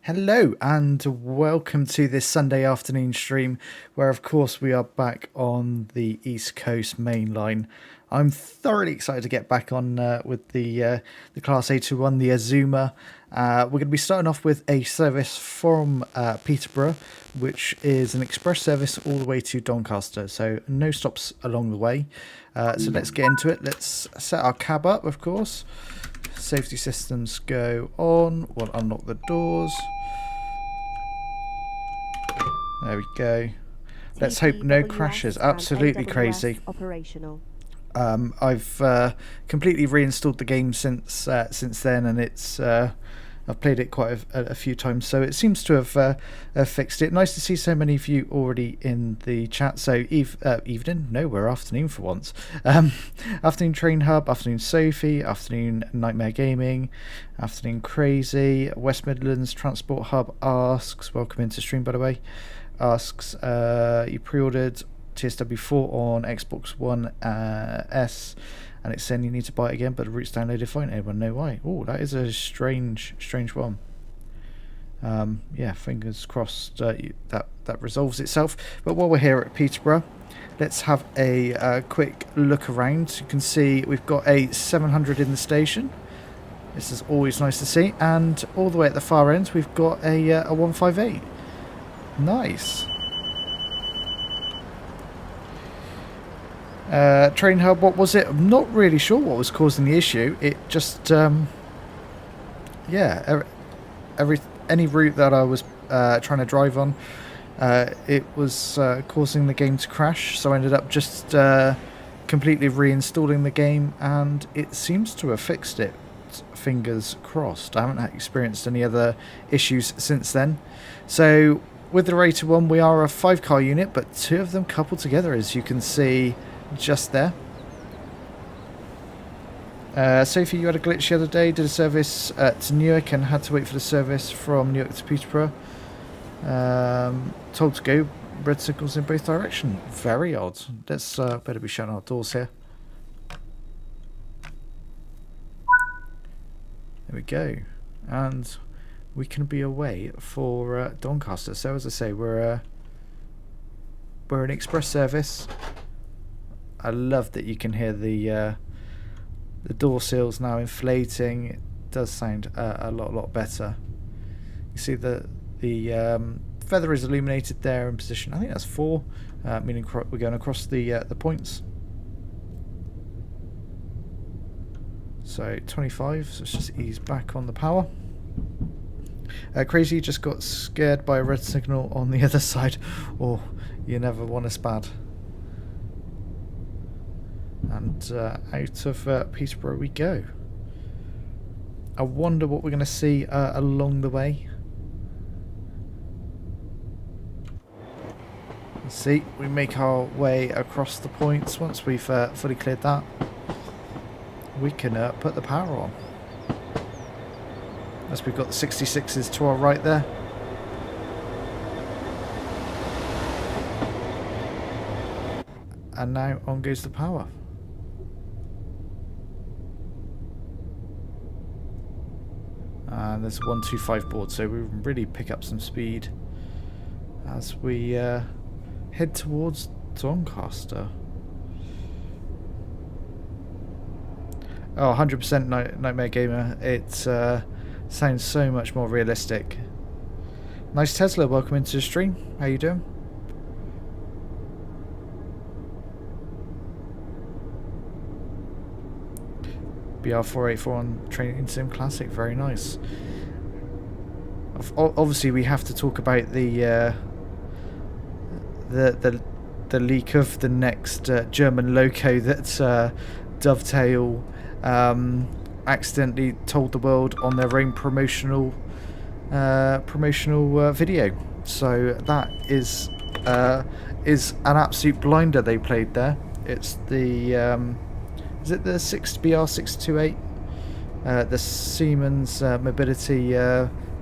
Hello and welcome to this Sunday afternoon stream where of course we are back on the East Coast main line. I'm thoroughly excited to get back on with the Class A21, the Azuma. We're going to be starting off with a service from Peterborough, which is an express service all the way to Doncaster, so no stops along the way. So let's get into it. Let's set our cab up, of course. Safety systems go on. We'll unlock the doors. There we go. Let's hope no crashes. Absolutely crazy. Operational. I've completely reinstalled the game since then, and it's I've played it quite a few times, so it seems to have fixed it. Nice to see so many of you already in the chat. So evening? No, we're afternoon for once. Afternoon Train Hub, afternoon Sophie, afternoon Nightmare Gaming, afternoon Crazy, West Midlands Transport Hub asks, welcome into stream by the way, asks, you pre-ordered TSW4 on Xbox One S, and it's saying you need to buy it again, but the route's downloaded fine. Anyone know why? Oh, that is a strange one. Yeah, fingers crossed that resolves itself. But while we're here at Peterborough, let's have a quick look around. You can see we've got a 700 in the station. This is always nice to see. And all the way at the far end, we've got a 158. Nice. Train hub, what was it? I'm not really sure what was causing the issue. It just yeah, any route that I was trying to drive on, it was causing the game to crash, so I ended up just completely reinstalling the game, and it seems to have fixed it. Fingers crossed. I haven't experienced any other issues since then. So with the Rater 1, we are a 5-car unit, but 2 of them coupled together, as you can see just there. Sophie, you had a glitch the other day, did a service to Newark and had to wait for the service from Newark to Peterborough. Told to go, red signals in both directions. Very odd. Let's better be shutting our doors here. There we go. And we can be away for Doncaster. So as I say, we're an express service. I love that you can hear the door seals now inflating. It does sound a lot better. You see the feather is illuminated there in position. I think that's 4, meaning we're going across the points. So 25. So let's just ease back on the power. Crazy just got scared by a red signal on the other side. Oh, you never want us bad. And out of Peterborough we go. I wonder what we're going to see along the way. Let's see, we make our way across the points. Once we've fully cleared that, we can put the power on. As we've got the 66s to our right there. And now on goes the power. And there's a 125 board, so we really pick up some speed as we head towards Doncaster. Oh, 100% Nightmare Gamer. It sounds so much more realistic. Nice Tesla, welcome into the stream. How you doing? BR484 on Training Sim Classic, very nice. Obviously, we have to talk about the leak of the next German loco that Dovetail accidentally told the world on their own promotional video. So that is an absolute blinder they played there. It's the is it the BR628? The Siemens Mobility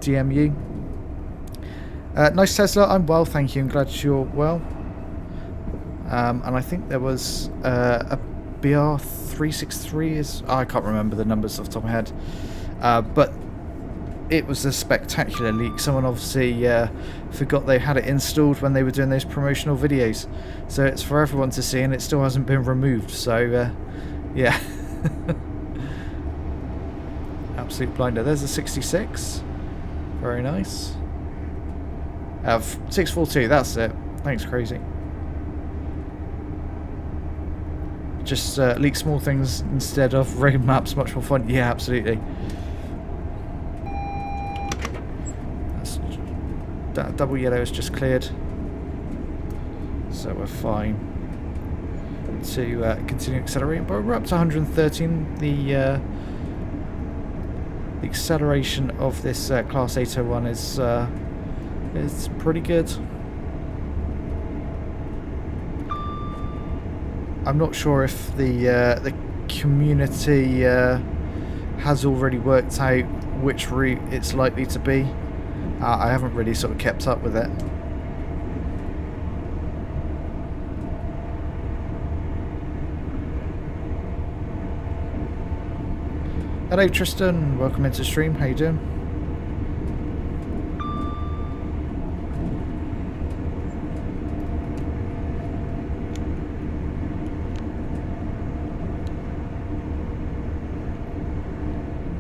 DMU. Nice Tesla, I'm well, thank you. I'm glad you're well. And I think there was a BR363 I can't remember the numbers off the top of my head. But it was a spectacular leak. Someone obviously forgot they had it installed when they were doing those promotional videos, so it's for everyone to see, and it still hasn't been removed. So yeah. Absolute blinder. There's a 66. Very nice. 642, that's it. Thanks, crazy. Just leak small things instead of road maps, much more fun. Yeah, absolutely. That double yellow is just cleared, so we're fine to continue accelerating. But we're up to 113. The acceleration of this Class 801 is pretty good. I'm not sure if the community has already worked out which route it's likely to be. I haven't really sort of kept up with it. Hello Tristan, welcome into stream. How you doing?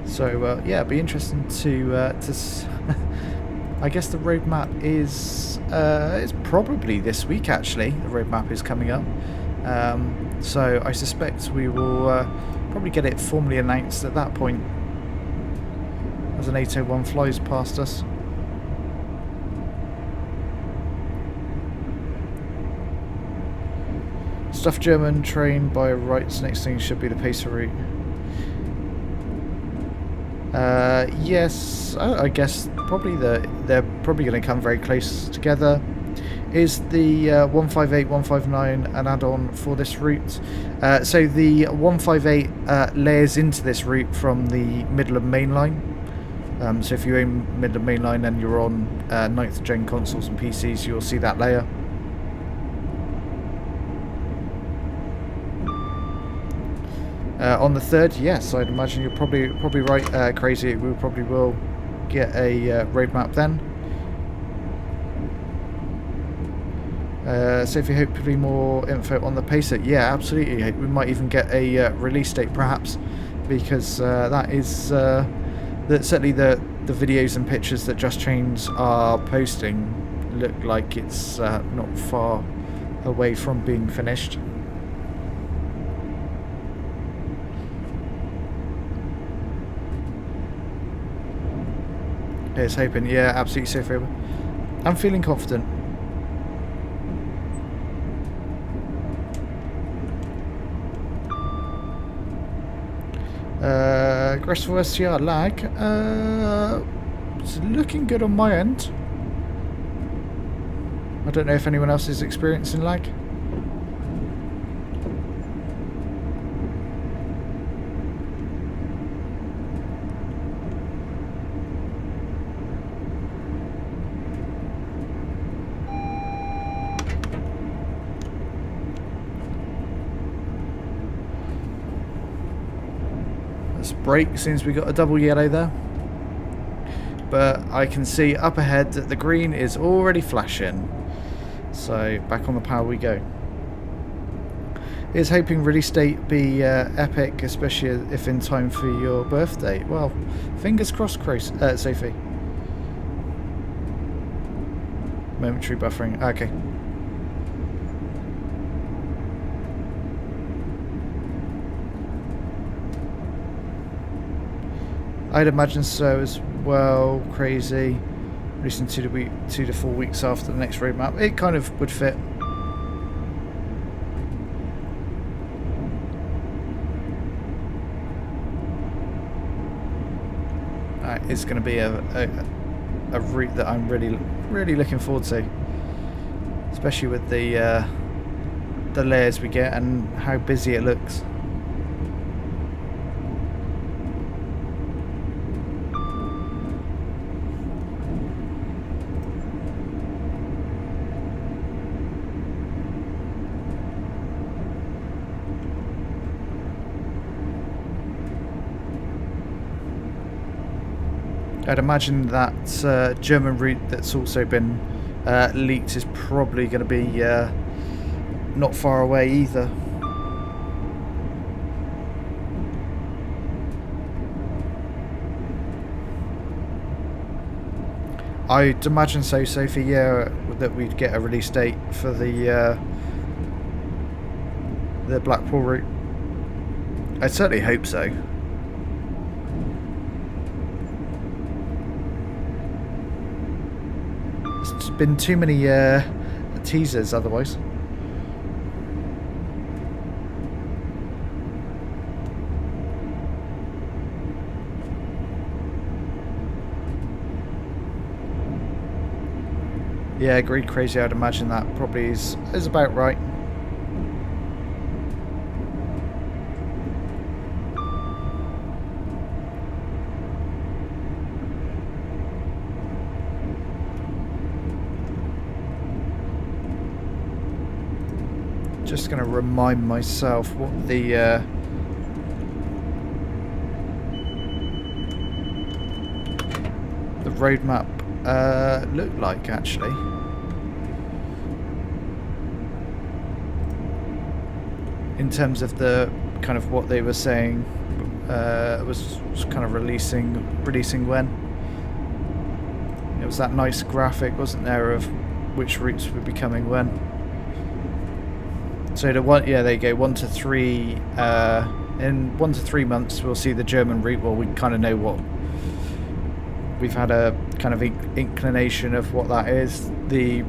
So yeah, it'd be interesting to I guess the roadmap is it's probably this week actually. The roadmap is coming up, so I suspect we will probably get it formally announced at that point as an 801 flies past us. Stuff German train by rights. Next thing should be the Pacer route. Yes, I guess probably they're probably going to come very close together. Is the 158, 159 an add-on for this route? So the 158 layers into this route from the Midland Main Line. So if you're in Midland Main Line and you're on 9th gen consoles and PCs, you'll see that layer. On the 3rd, yes, I'd imagine you're probably right, Crazy. We probably will get a roadmap then. So if you hopefully more info on the Pacer, yeah, absolutely. We might even get a release date, perhaps, because that is certainly the videos and pictures that Just Chains are posting look like it's not far away from being finished. Here's hoping, yeah, absolutely, Sophia. I'm feeling confident. Graceful STR lag. It's looking good on my end. I don't know if anyone else is experiencing lag. Brake, since we got a double yellow there, but I can see up ahead that the green is already flashing, so back on the power we go. Is hoping release date be epic, especially if in time for your birthday. Well, fingers crossed, Sophie. Momentary buffering, okay. I'd imagine so as well, Crazy. Releasing 2 to 4 weeks after the next roadmap. It kind of would fit. It's going to be a route that I'm really looking forward to, especially with the layers we get and how busy it looks. I'd imagine that German route that's also been leaked is probably going to be not far away either. I'd imagine so, Sophie, yeah, that we'd get a release date for the Blackpool route. I certainly hope so. There's been too many teasers otherwise. Yeah, agreed, Crazy. I'd imagine that probably is about right. Just going to remind myself what the roadmap looked like, actually. In terms of the kind of what they were saying was kind of releasing when. It was that nice graphic, wasn't there, of which routes would be coming when. So the one, yeah, there you go. 1 to 3. In 1 to 3 months, we'll see the German route. Well, we kind of know what. We've had a kind of inclination of what that is. The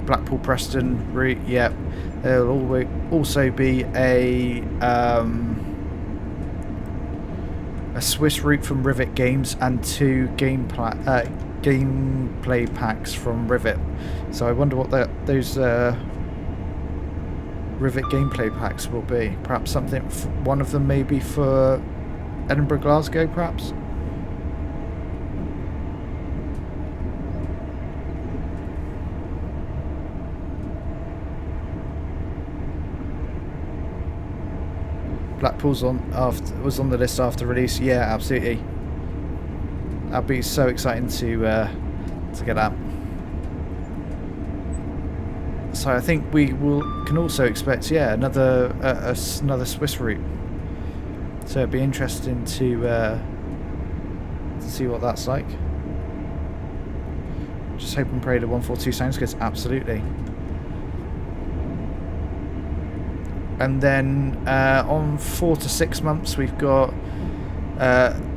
Blackpool Preston route, yep. There'll also be a Swiss route from Rivet Games and 2 gameplay packs from Rivet. So I wonder what those Rivet gameplay packs will be. Perhaps something. One of them maybe for Edinburgh, Glasgow, perhaps. Blackpool's was on the list after release. Yeah, absolutely. That'd be so exciting to get that. So I think we can also expect, yeah, another Swiss route. So it'd be interesting to see what that's like. Just hope and pray the 142 sounds good. Absolutely. And then on 4 to 6 months, we've got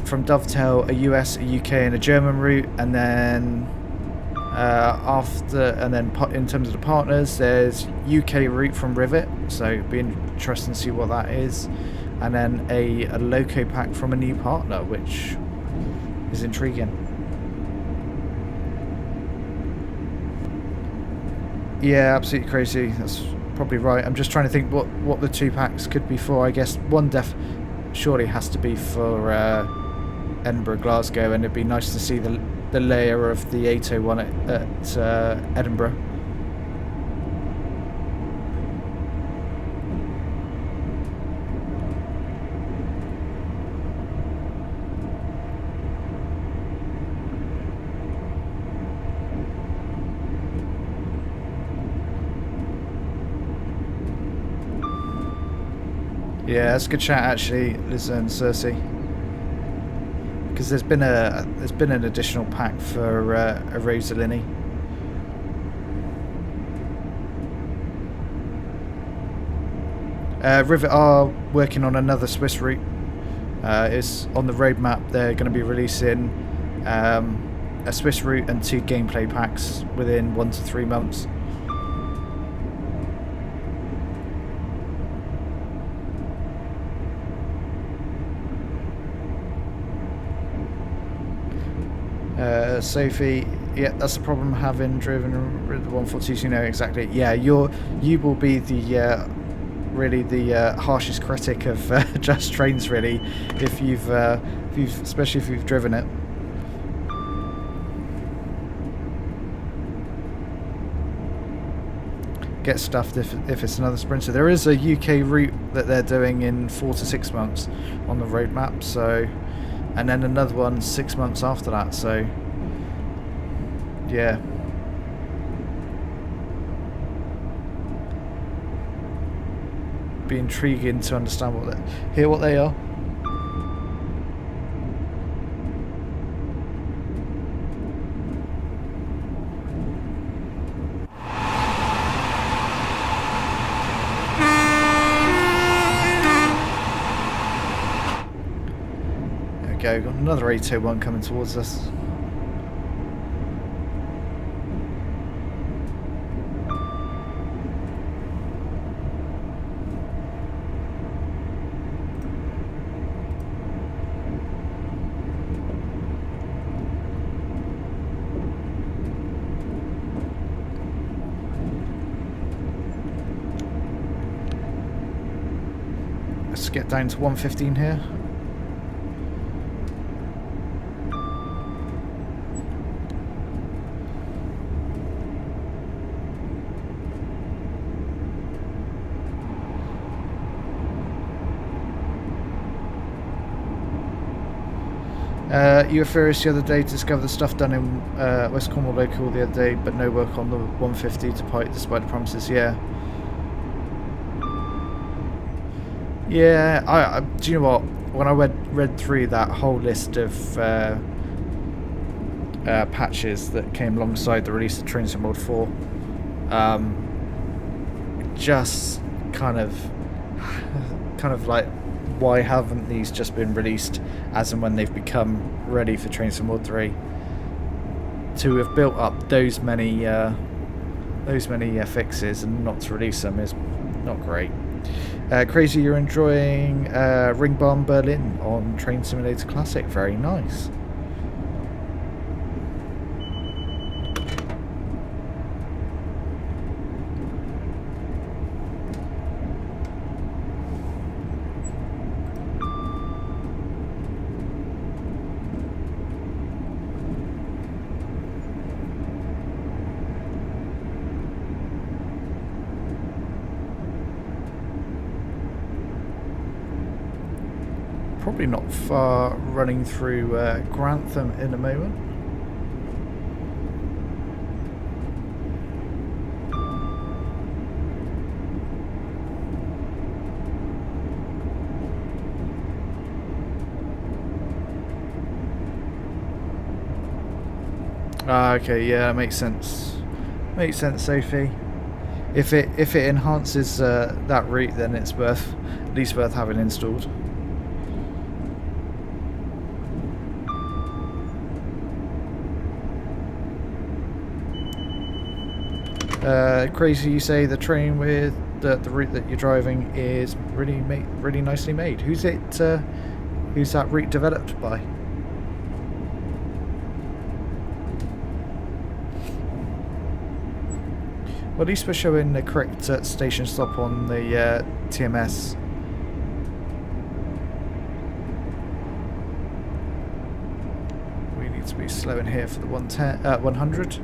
from Dovetail a US, a UK, and a German route, and then in terms of the partners, there's UK route from Rivet, so it'd be interesting to see what that is, and then a loco pack from a new partner, which is intriguing. Yeah, absolutely crazy. That's probably right. I'm just trying to think what the 2 packs could be for. I guess one surely has to be for Edinburgh, Glasgow, and it'd be nice to see the layer of the 801 at Edinburgh. Yeah, that's a good chat actually, Liz and Cersei. Because there's been an additional pack for a Rosalini. Rivet are working on another Swiss route. It's on the roadmap. They're going to be releasing a Swiss route and 2 gameplay packs within 1 to 3 months. Sophie, yeah, that's the problem having driven the 142. You know exactly. Yeah, you will be the really the harshest critic of Just Trains, really, if you've especially if you've driven it. Get stuffed if it's another sprinter. There is a UK route that they're doing in 4 to 6 months on the roadmap, so and then another one 6 months after that. So yeah. Be intriguing to understand hear what they are. There we go, got another 801 coming towards us. Let's get down to 115 here. You were furious the other day to discover the stuff done in West Cornwall local the other day, but no work on the 150 to Pike despite the promises. Yeah. Yeah, do you know what? When I read through that whole list of patches that came alongside the release of Train Sim World 4, just kind of like, why haven't these just been released as and when they've become ready for Train Sim World 3? To have built up those many fixes and not to release them is not great. Crazy, you're enjoying Ringbahn Berlin on Train Simulator Classic. Very nice. Probably not far running through Grantham in a moment. Okay, yeah, makes sense. Makes sense, Sophie. If it enhances that route, then it's at least worth having installed. Crazy, you say the train with the route that you're driving is really nicely made. Who's that route developed by? Well, at least we're showing the correct station stop on the TMS. We need to be slow in here for the 100.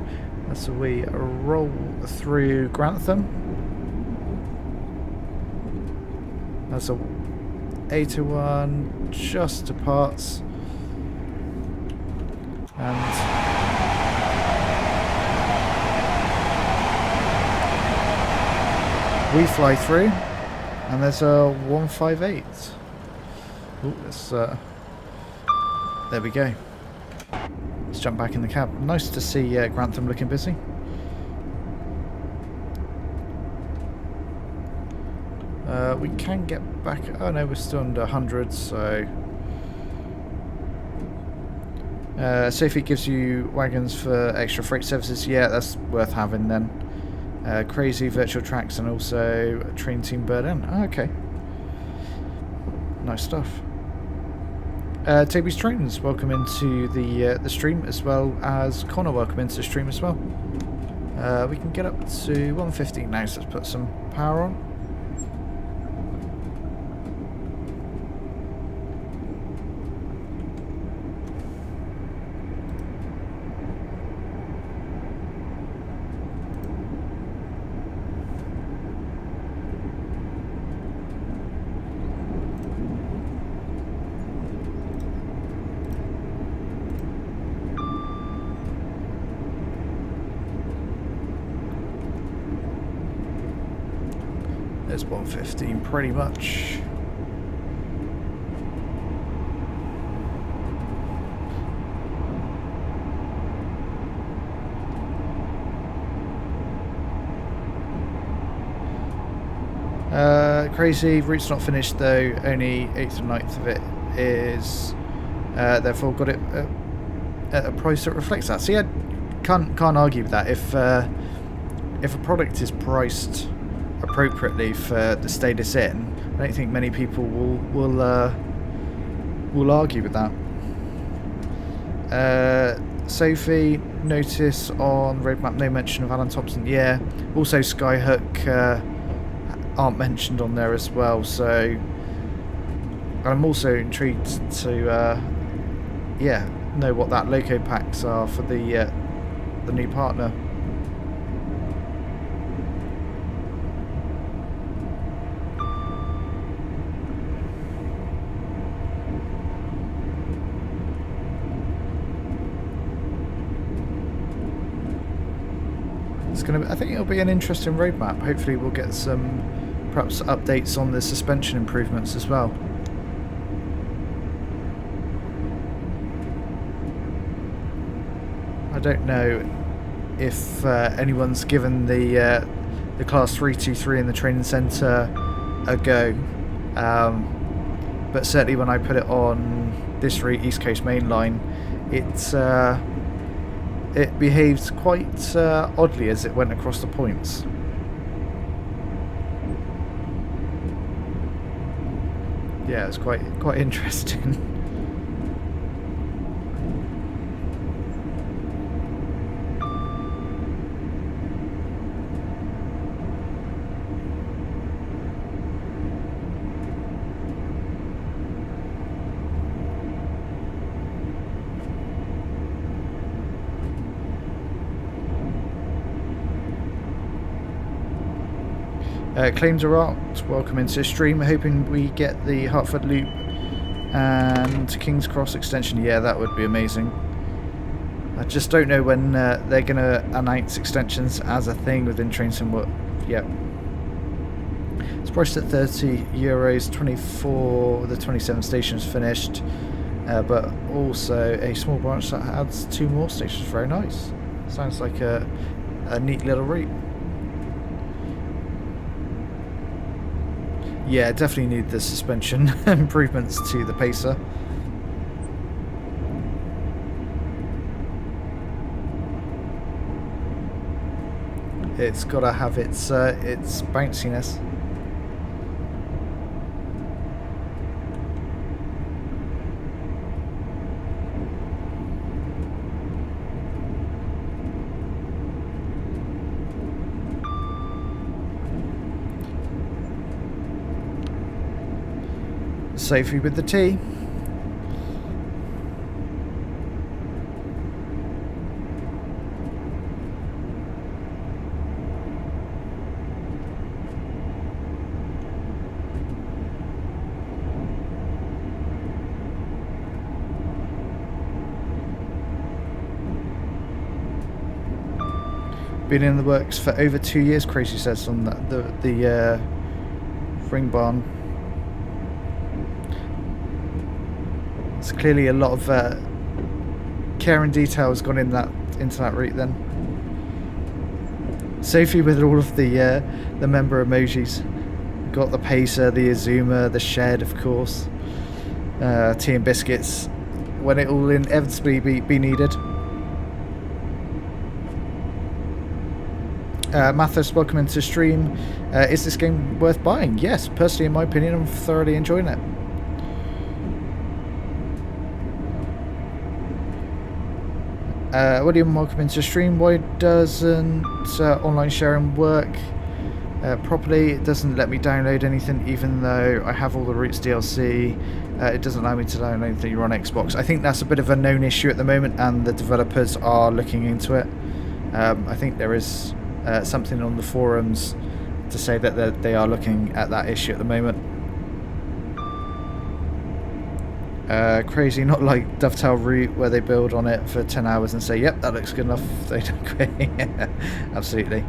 So we roll through Grantham. That's a 801 just to parts. And we fly through, and there's a 158. Ooh, let's, there we go. Let's jump back in the cab. Nice to see Grantham looking busy. We can get back. Oh no, we're still under 100, so. So if it gives you wagons for extra freight services, yeah, that's worth having then. Crazy virtual tracks and also Train Team Berlin. Oh, okay. Nice stuff. Toby's Trains, welcome into the stream, as well as Connor, welcome into the stream as well. We can get up to 115 now, so let's put some power on. There's 115 pretty much. Crazy, route's not finished though, only 8th and 9th of it is, therefore got it at a price that reflects that. See, I can't argue with that. If a product is priced appropriately for the state it's in, I don't think many people will argue with that. Sophie, notice on roadmap, no mention of Alan Thompson. Yeah, also Skyhook aren't mentioned on there as well, so I'm also intrigued to know what that loco packs are for the new partner. I think it'll be an interesting roadmap. Hopefully we'll get some perhaps updates on the suspension improvements as well. I don't know if anyone's given the Class 323 in the training centre a go, but certainly when I put it on this route, East Coast Main Line, it behaved quite oddly as it went across the points. Yeah, it's quite interesting. Claims are out. Welcome into the stream. Hoping we get the Hertford Loop and King's Cross extension. Yeah, that would be amazing. I just don't know when they're going to announce extensions as a thing within Trainsim. Yeah. It's priced at €30, 24. The 27 stations finished, but also a small branch that adds 2 more stations. Very nice. Sounds like a neat little route. Yeah, definitely need the suspension improvements to the Pacer. It's got to have its bounciness. Sophie with the tea. Been in the works for over 2 years, Crazy says on the ring barn. It's clearly a lot of care and detail has gone into that route then. Sophie with all of the member emojis. Got the Pacer, the Azuma, the Shed, of course. Tea and biscuits when it will inevitably be needed. Mathis, welcome into the stream. Is this game worth buying? Yes, personally in my opinion, I'm thoroughly enjoying it. William, welcome into the stream. Why doesn't online sharing work properly? It doesn't let me download anything even though I have all the Roots DLC. It doesn't allow me to download anything you're on Xbox. I think that's a bit of a known issue at the moment and the developers are looking into it. I think there is something on the forums to say that they are looking at that issue at the moment. Crazy, not like Dovetail Route where they build on it for 10 hours and say, yep, that looks good enough. They don't quit. Yeah, absolutely.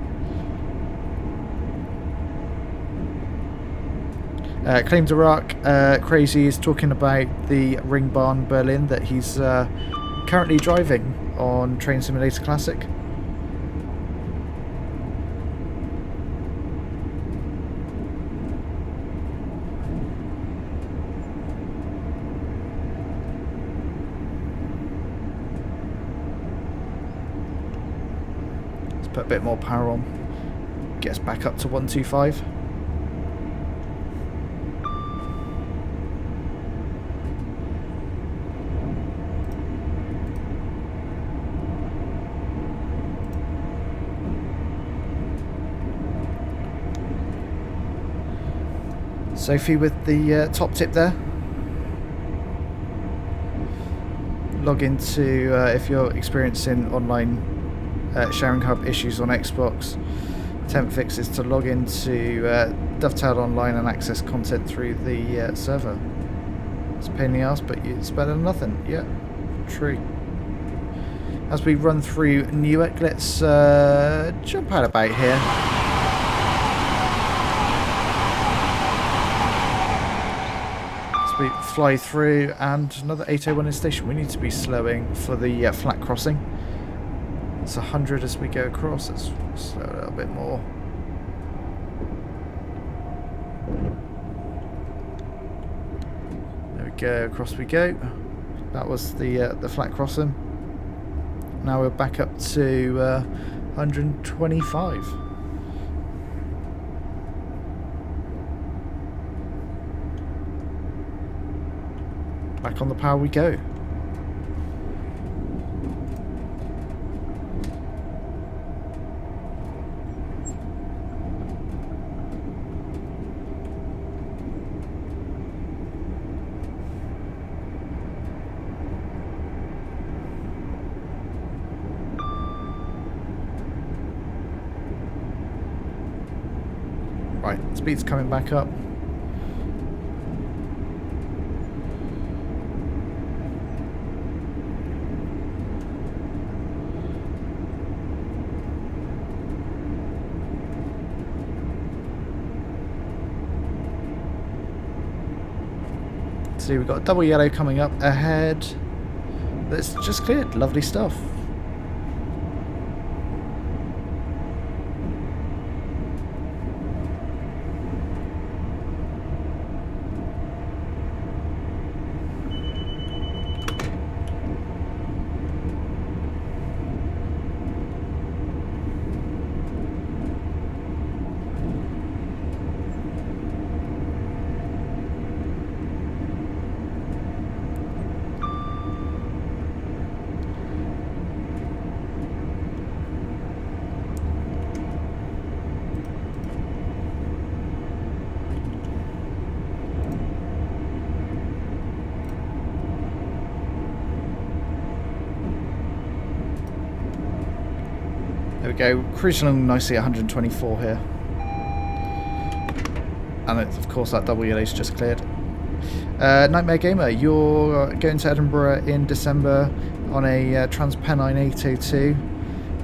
Claims Iraq, Crazy is talking about the Ringbahn Berlin that he's currently driving on Train Simulator Classic. Let's put a bit more power on. Get us back up to 125. Sophie with the top tip there. Log into, if you're experiencing online sharing hub issues on Xbox, temp fix is to log into Dovetail Online and access content through the server. It's a pain in the ass, but it's better than nothing. Yeah, true. As we run through Newark, let's jump out about here. We fly through, and another 801 in station. We need to be slowing for the flat crossing. It's 100 as we go across. Let's slow a little bit more. There we go, across we go. That was the flat crossing. Now we're back up to 125. Back on the power we go. Right, speed's coming back up. See, we've got a double yellow coming up ahead. That's just cleared. Lovely stuff. There we go, cruising along nicely at 124 here. And it's, of course, that double yellow's just cleared. Nightmare Gamer, you're going to Edinburgh in December on a Transpennine 802,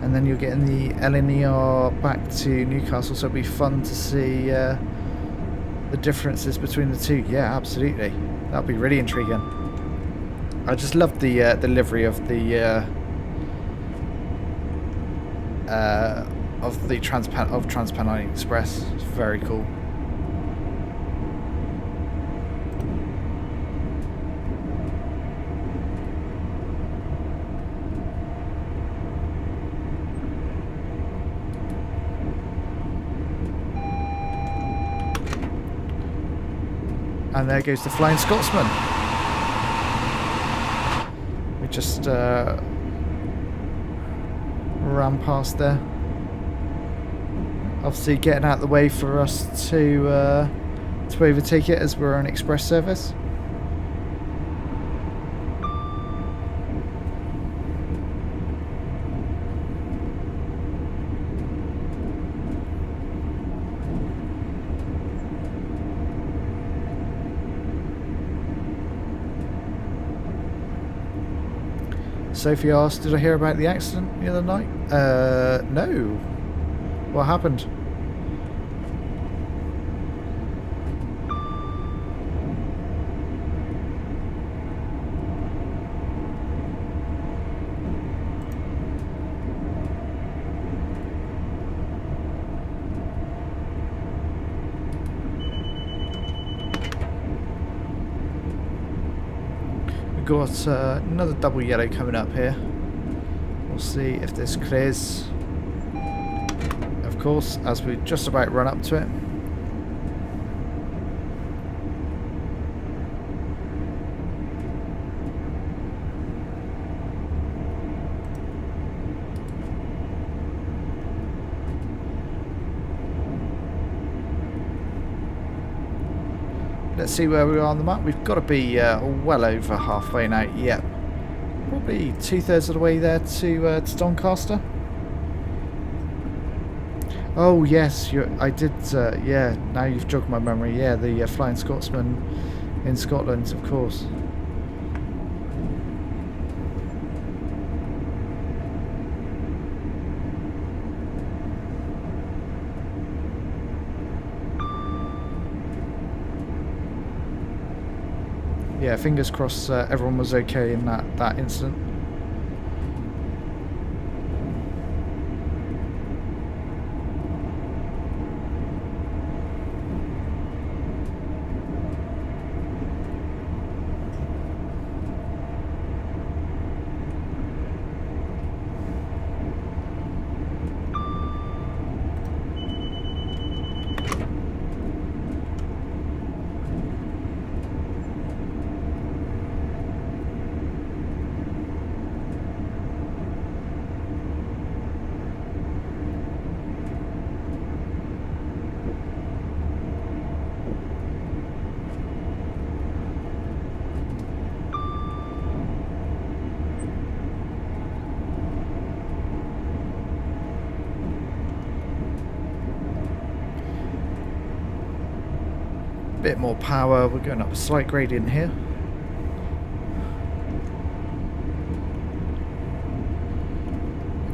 and then you're getting the LNER back to Newcastle, so it'll be fun to see the differences between the two. Yeah, absolutely. That'll be really intriguing. I just love the livery of the Transpennine Express. It's very cool. And there goes the Flying Scotsman. We just ran past there. Obviously getting out of the way for us to overtake it as we're on express service. Sophie asked, did I hear about the accident the other night? No. What happened? We've got another double yellow coming up here. We'll see if this clears. Of course, as we just about run up to it. Let's see where we are on the map. We've got to be well over halfway now. Yep. Probably 2/3 of the way there to Doncaster. Oh yes, I did. Yeah, now you've jogged my memory. Yeah, the Flying Scotsman in Scotland, of course. Yeah, fingers crossed everyone was okay in that incident. Bit more power. We're going up a slight gradient here.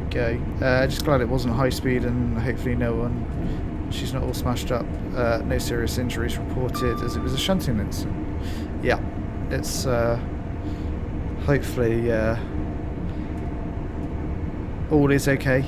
Okay, just glad it wasn't high speed, and hopefully she's not all smashed up. No serious injuries reported, as it was a shunting incident. Yeah, it's hopefully all is okay.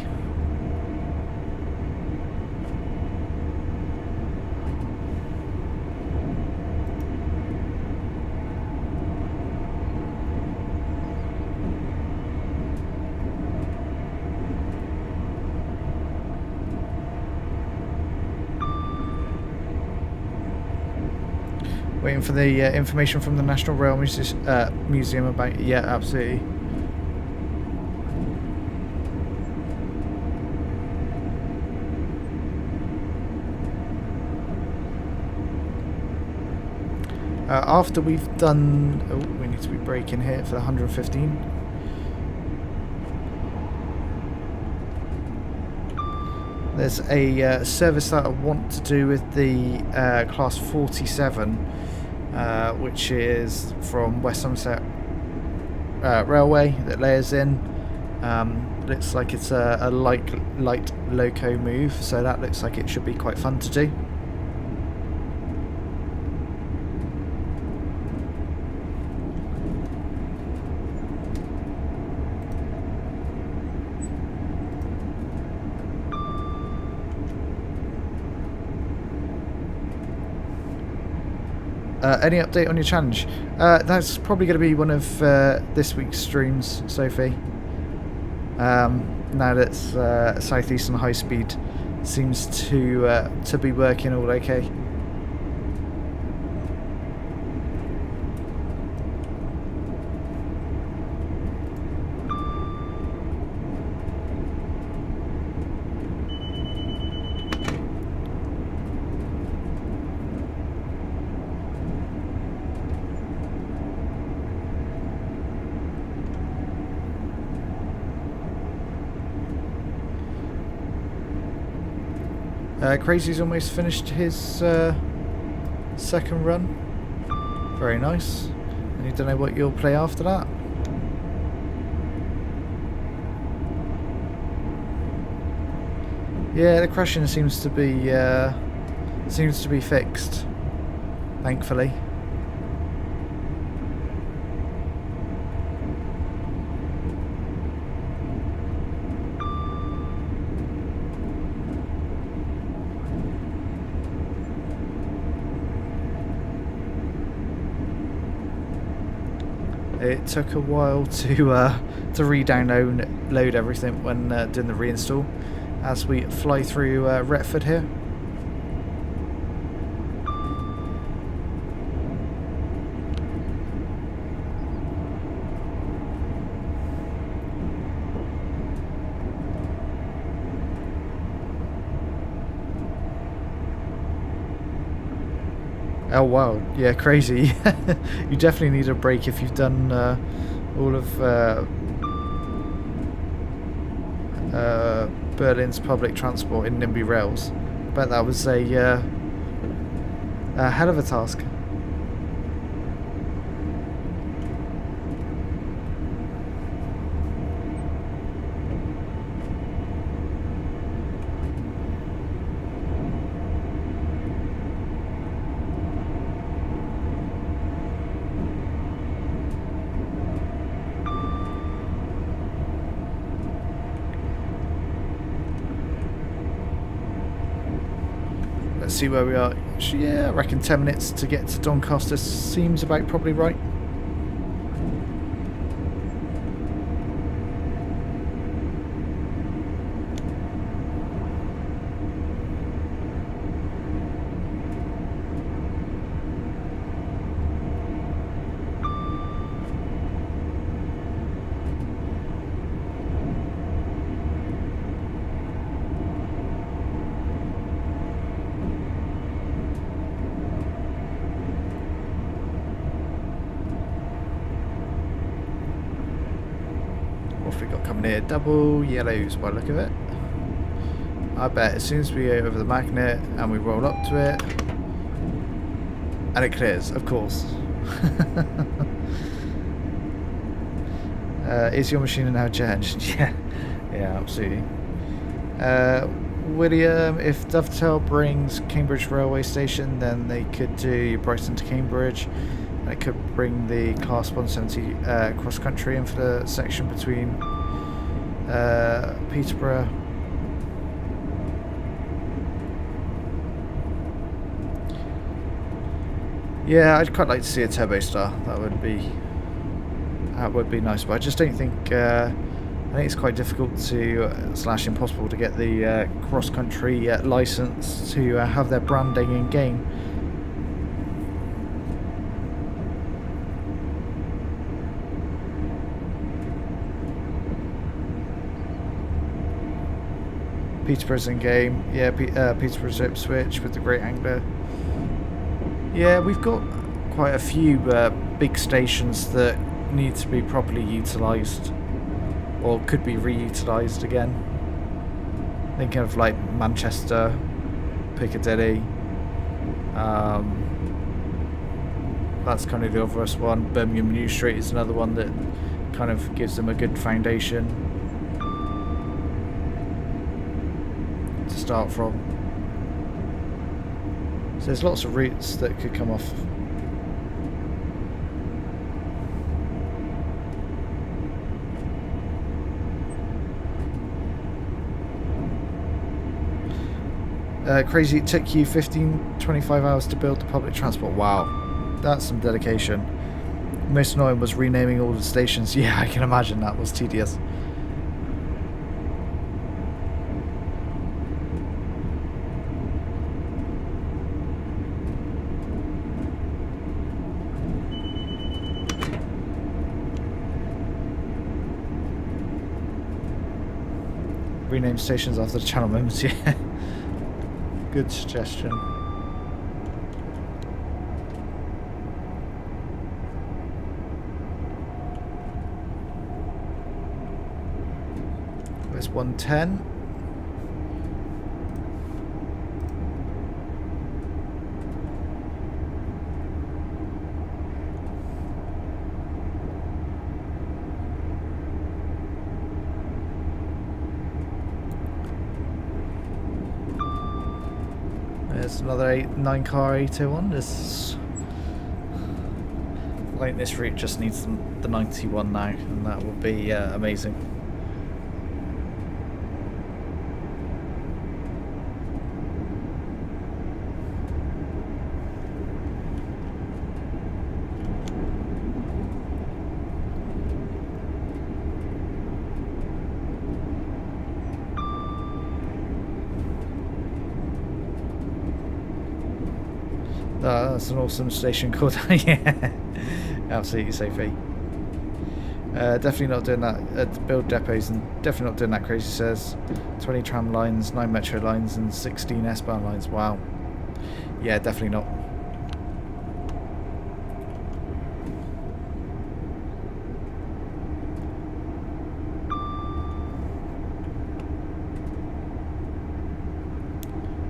Waiting for the information from the National Rail Museum about... Yeah, absolutely. After we've done... Oh, we need to be braking here for the 115. There's a service that I want to do with the Class 47, which is from West Somerset Railway that layers in. Looks like it's a light loco move, so that looks like it should be quite fun to do. Any update on your challenge? That's probably going to be one of this week's streams, Sophie. Now that Southeastern High Speed seems to be working all okay. Crazy's almost finished his second run. Very nice. And you don't know what you'll play after that? Yeah, the crashing seems to be fixed, thankfully. It took a while to re-download load everything when doing the reinstall as we fly through Retford here. Oh wow, yeah, crazy. You definitely need a break if you've done all of Berlin's public transport in NIMBY rails. I bet that was a hell of a task. Let's see where we are. Yeah, I reckon 10 minutes to get to Doncaster seems about probably right. What have we got coming here? Double yellows by the look of it. I bet as soon as we go over the magnet and we roll up to it, and it clears, of course. Is your machine now jet engine? Yeah, yeah, absolutely. William, if Dovetail brings Cambridge Railway Station, then they could do Brighton to Cambridge. And it could bring the Class 170 cross country in for the section between Peterborough. Yeah, I'd quite like to see a Turbo Star. That would be nice, but I just don't think. I think it's quite difficult to / impossible to get the cross country license to have their branding in game. Peterborough's in game. Yeah, Peterborough's Ipswich with the Great Angler. Yeah, we've got quite a few big stations that need to be properly utilised, or could be reutilised again. Thinking of like Manchester, Piccadilly. That's kind of the obvious one. Birmingham New Street is another one that kind of gives them a good foundation to start from. So there's lots of routes that could come off. Crazy, it took you 25 hours to build the public transport. Wow, that's some dedication. Most annoying was renaming all the stations. Yeah, I can imagine that was tedious. Rename stations after the channel members, yeah. Good suggestion. Where's 110? There's another 9-car 801. This, I think this route just needs the 91 now, and that will be amazing. That's an awesome station called. Yeah, absolutely, Sophie. Definitely not doing that at build depots, and definitely not doing that, Crazy says. 20 tram lines, 9 metro lines, and 16 S-Bahn lines. Wow. Yeah, definitely not.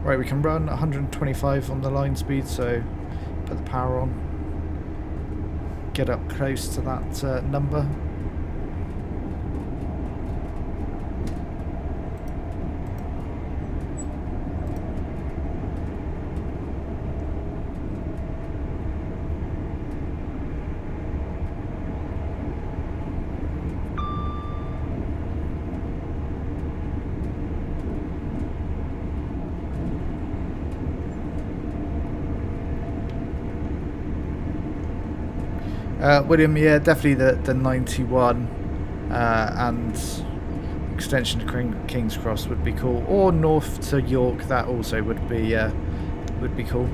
Right, we can run 125 on the line speed, so put the power on. Get up close to that number. William, yeah, definitely the 91 and extension to King's Cross would be cool, or north to York. That also would be cool.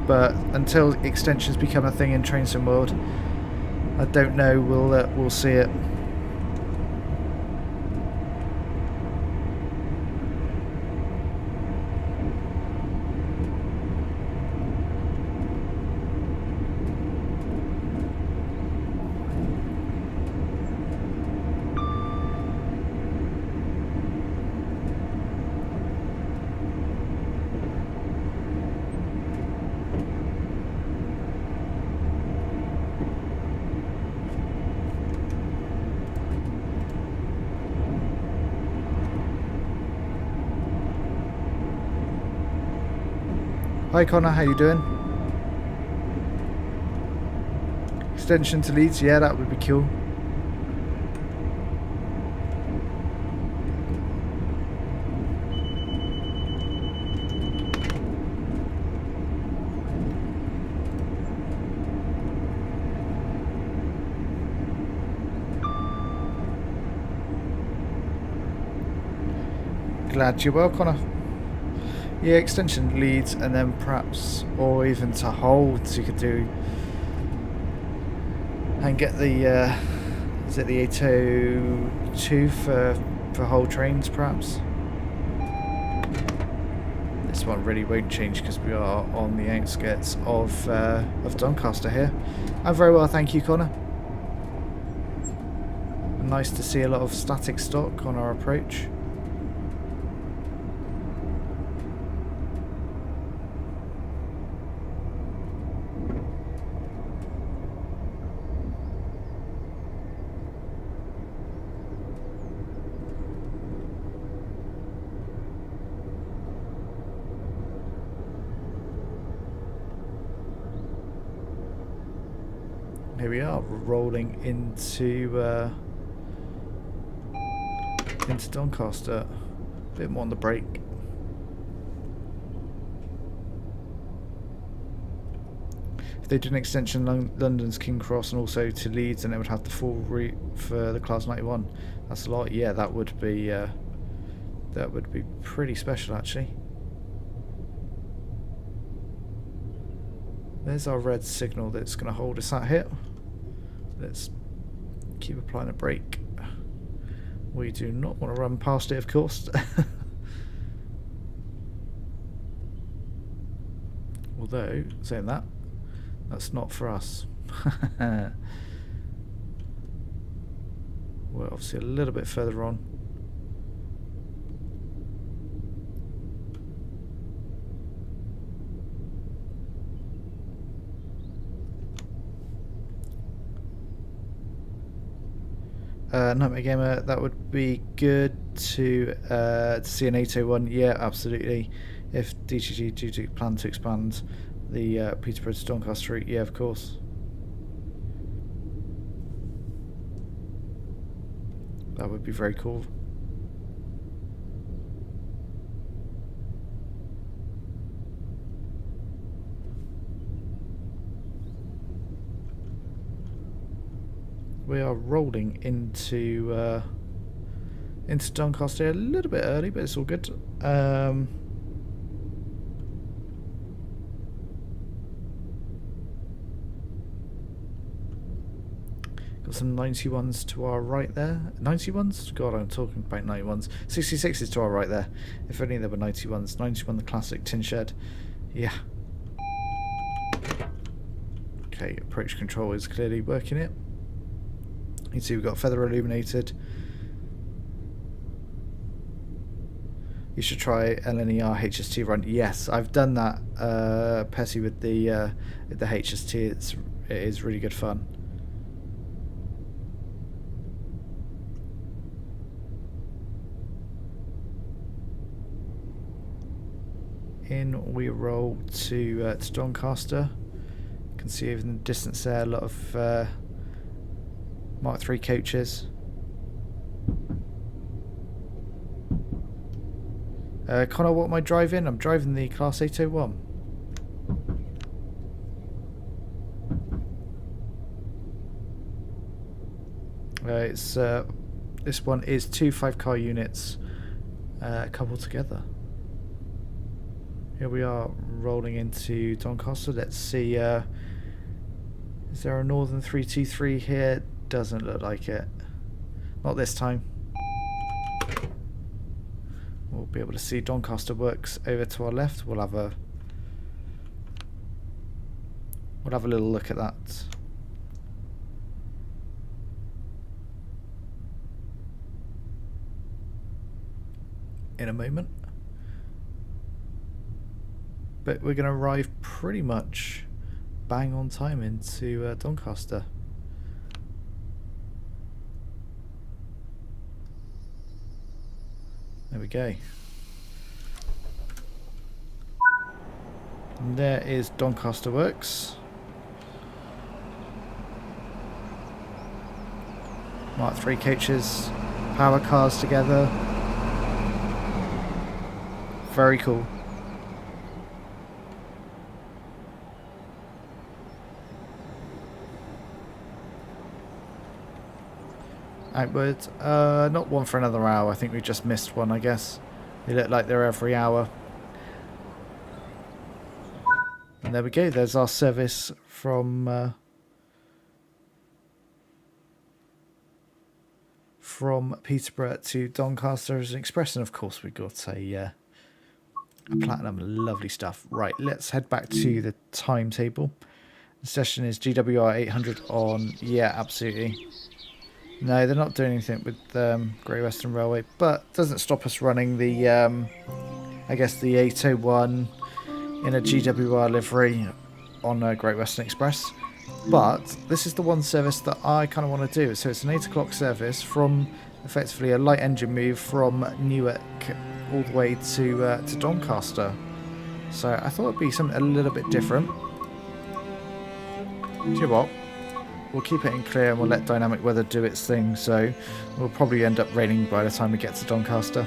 But until extensions become a thing in Train Sim World, I don't know. We'll see it. Hi Connor, how you doing? Extension to Leeds, yeah, that would be cool. Glad you're well, Connor. Yeah, extension Leeds, and then perhaps, or even to Hull, so you could do and get the is it the 802 for Hull trains, perhaps. This one really won't change because we are on the outskirts of Doncaster here. I'm very well, thank you, Connor. Nice to see a lot of static stock on our approach. Here we are, rolling into Doncaster. A bit more on the brake. If they did an extension London's King Cross and also to Leeds, and it would have the full route for the Class 91. That's a lot. Yeah, that would be pretty special, actually. There's our red signal that's going to hold us at here. Let's keep applying the brake. We do not want to run past it, of course. Although, saying that, that's not for us. We're obviously a little bit further on. Nightmare Gamer, that would be good to see an 801. Yeah, absolutely. If DTG do to plan to expand the Peterborough to Doncaster route, yeah, of course. That would be very cool. We are rolling into Doncaster a little bit early, but it's all good. Got some 91s to our right there. 91s? God, I'm talking about 91s. 66s to our right there. If only there were 91s. 91 the classic tin shed. Yeah. Okay, approach control is clearly working it. You can see we've got feather illuminated. You should try LNER HST run. Yes, I've done that, Percy, with the HST. It is really good fun. In we roll to Doncaster. You can see over in the distance there a lot of Mark III coaches. Connor, what am I driving? I'm driving the Class 801. This one is 2 5-car units coupled together. Here we are rolling into Doncaster. Let's see. Is there a Northern 323 here? Doesn't look like it. Not this time. We'll be able to see Doncaster Works over to our left. We'll have a little look at that. In a moment. But we're going to arrive pretty much bang on time into Doncaster. There we go. And there is Doncaster Works. Mark III coaches, power cars together. Very cool. Outward, not one for another hour. I think we just missed one, I guess. They look like they're every hour. And there we go, there's our service from Peterborough to Doncaster as an express, and of course we've got a platinum. Lovely stuff. Right, let's head back to the timetable. The session is GWR 800 on, yeah, absolutely. No, they're not doing anything with Great Western Railway, but doesn't stop us running the, I guess, the 801 in a GWR livery on Great Western Express. But this is the one service that I kind of want to do. So it's an 8 o'clock service from effectively a light engine move from Newark all the way to Doncaster. So I thought it'd be something a little bit different. Do you know what? We'll keep it in clear and we'll let dynamic weather do its thing, so we'll probably end up raining by the time we get to Doncaster.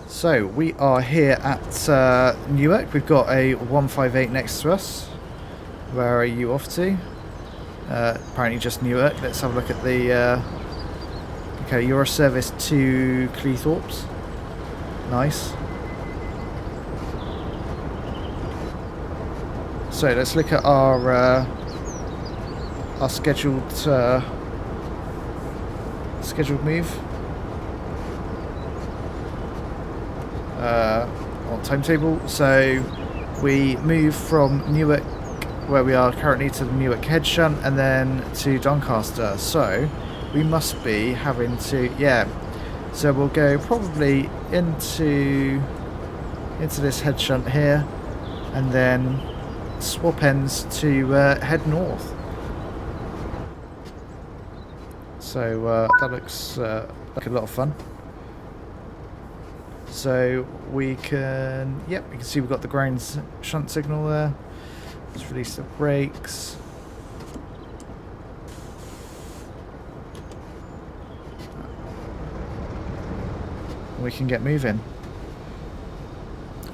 So we are here at Newark. We've got a 158 next to us. Where are you off to? Apparently just Newark. Let's have a look at the... okay, you're a service to Cleethorpes. Nice. So let's look at our scheduled move. On timetable. So we move from Newark, where we are currently, to the Newark head shunt and then to Doncaster. So we must be having to, yeah, so we'll go probably into this head shunt here and then swap ends to head north. So that looks like a lot of fun. So we can, yep, you can see we've got the ground shunt signal there. Let's release the brakes. We can get moving.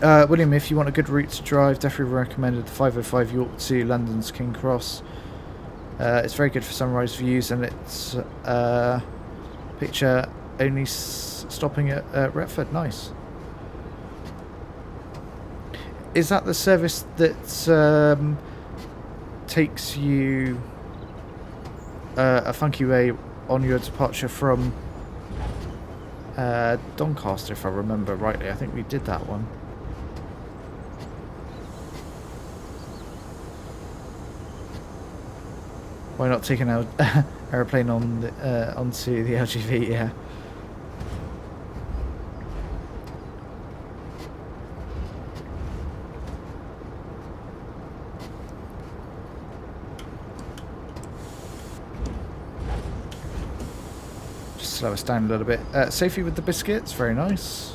William, if you want a good route to drive, definitely recommended the 505 York to London's King Cross. It's very good for sunrise views, and it's picture only stopping at Retford. Nice. Is that the service that takes you a funky way on your departure from Doncaster, if I remember rightly? I think we did that one. Why not take an aeroplane on the, onto the LGV? Yeah. Just slow us down a little bit. Safety with the biscuits, very nice.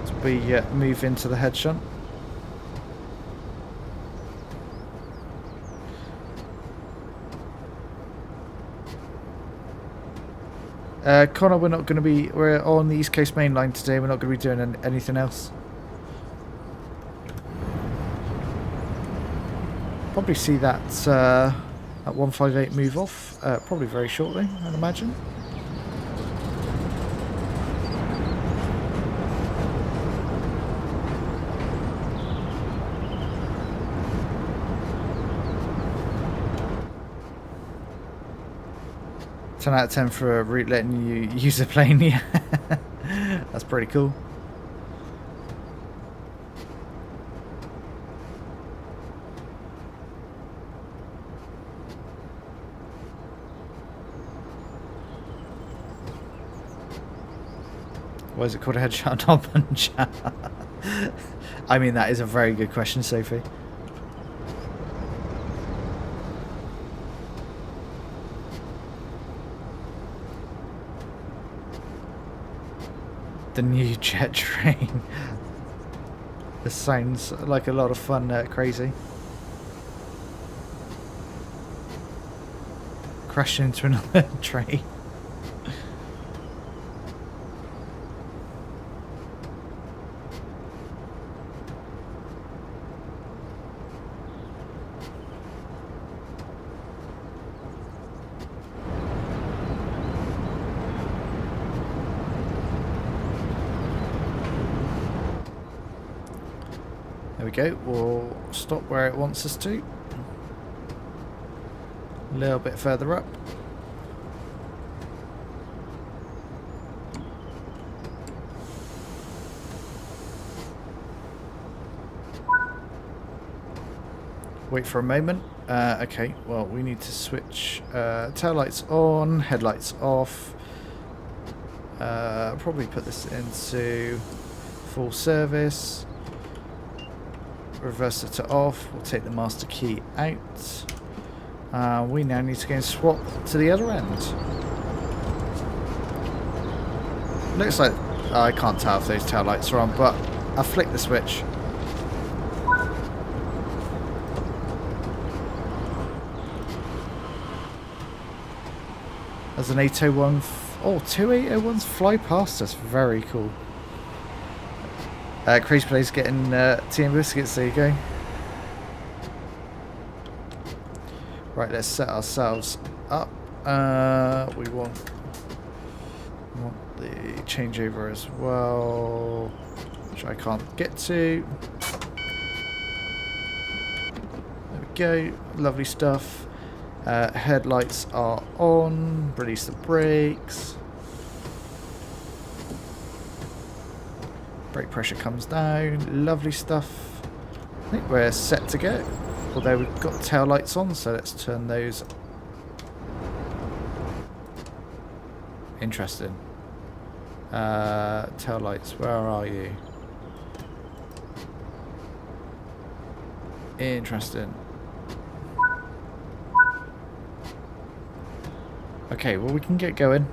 As we move into the head shunt. Connor, we're on the East Coast Main Line today, we're not going to be doing anything else. Probably see that at 158 move off, probably very shortly, I'd imagine. Out of 10 for a route letting you use a plane. Yeah. That's pretty cool. Why is it called a headshot, not punch? I mean, that is a very good question, Sophie. The new jet train. This sounds like a lot of fun, crazy. Crash into another train. There we go, we'll stop where it wants us to. A little bit further up. Wait for a moment. Okay, well, we need to switch tail lights on, headlights off. Probably put this into full service. Reverse it to off. We'll take the master key out. We now need to go and swap to the other end. Looks like I can't tell if those tail lights are on, but I'll flick the switch. There's an 801. Oh, two 801s fly past us. Very cool. Crazy Play's getting tea and biscuits, there you go. Right, let's set ourselves up. We want the changeover as well, which I can't get to. There we go, lovely stuff. Headlights are on, release the brakes. Brake pressure comes down, lovely stuff. I think we're set to go. Although we've got tail lights on, so let's turn those. Interesting. Tail lights, where are you? Interesting. Okay, well we can get going.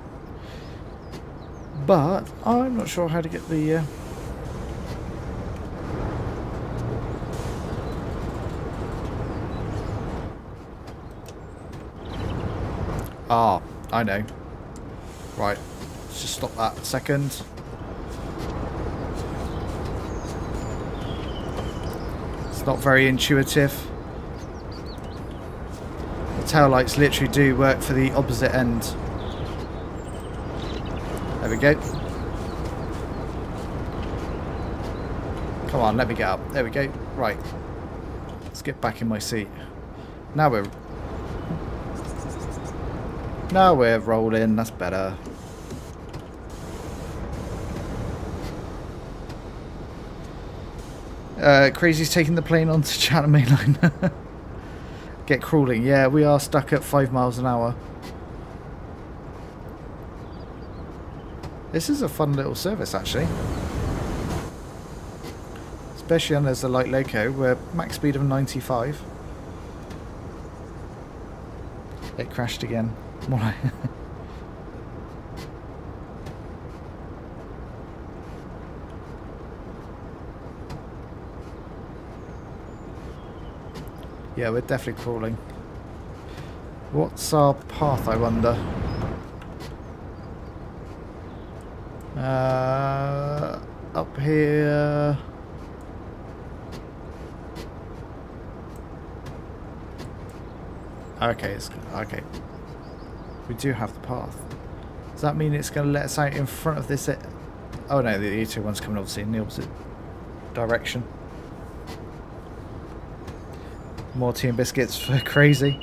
But I'm not sure how to get the... Ah, I know. Right, let's just stop that a second. It's not very intuitive. The tail lights literally do work for the opposite end. There we go. Come on, let me get up. There we go. Right. Let's get back in my seat. Now we're rolling. That's better. Crazy's taking the plane onto Chatham Mainline. Get crawling. Yeah, we are stuck at 5 miles an hour. This is a fun little service, actually. Especially when there's a light loco. We're max speed of 95. It crashed again. More like yeah, we're definitely crawling. What's our path, I wonder? Up here. Okay, okay. We do have the path. Does that mean it's going to let us out in front of this? Oh no, the E2 one's coming obviously in the opposite direction. More tea and biscuits for Crazy.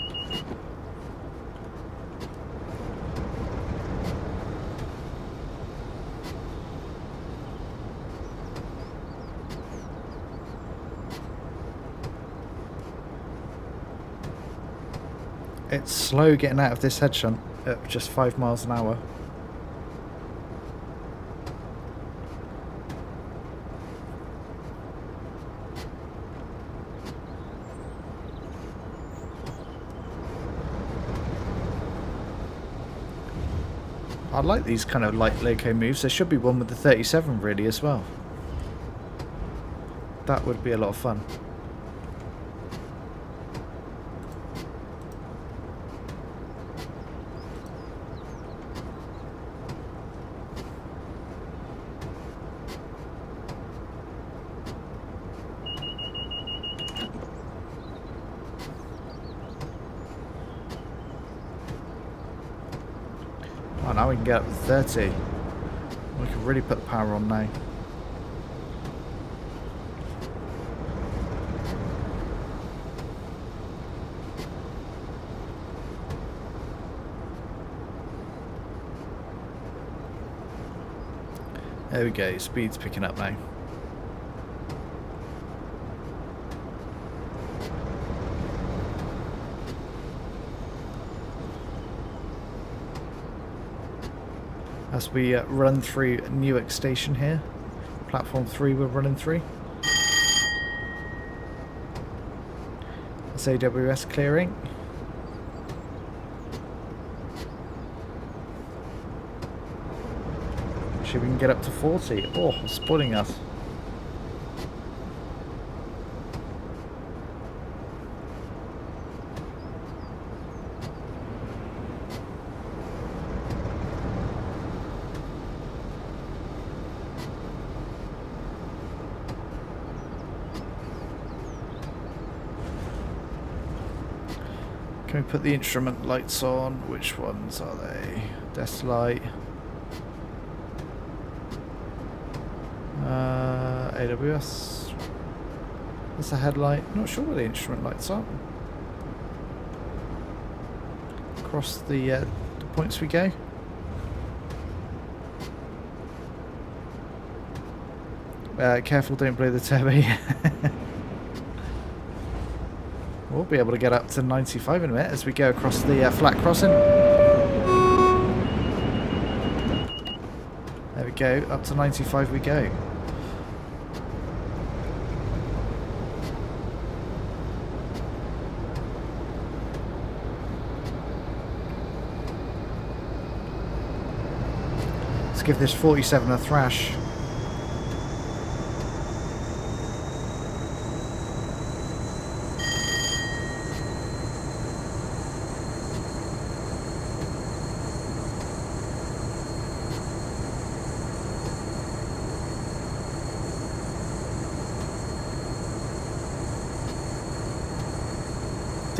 It's slow getting out of this head shunt at just 5 miles an hour. I like these kind of light loco moves. There should be one with the 37 really as well. That would be a lot of fun. Oh, now we can get up to 30. We can really put the power on now. There we go, speed's picking up now. As we run through Newark Station here. Platform 3 we're running through. That's AWS clearing. See if we can get up to 40. Oh, it's spoiling us. Can we put the instrument lights on? Which ones are they? Desk light. AWS. That's a headlight. Not sure where the instrument lights are. Across the points we go. Careful, don't blow the turbo. We'll be able to get up to 95 in a minute as we go across the flat crossing. There we go, up to 95 we go. Let's give this 47 a thrash.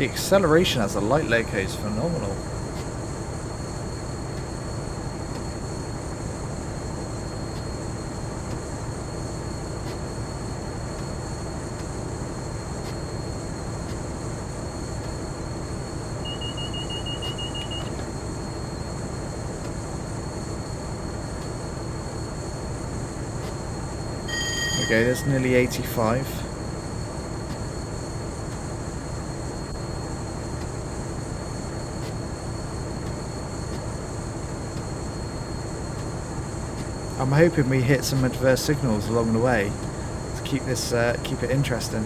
The acceleration as a light loco is phenomenal. Okay, there's nearly 85. I'm hoping we hit some adverse signals along the way to keep this keep it interesting.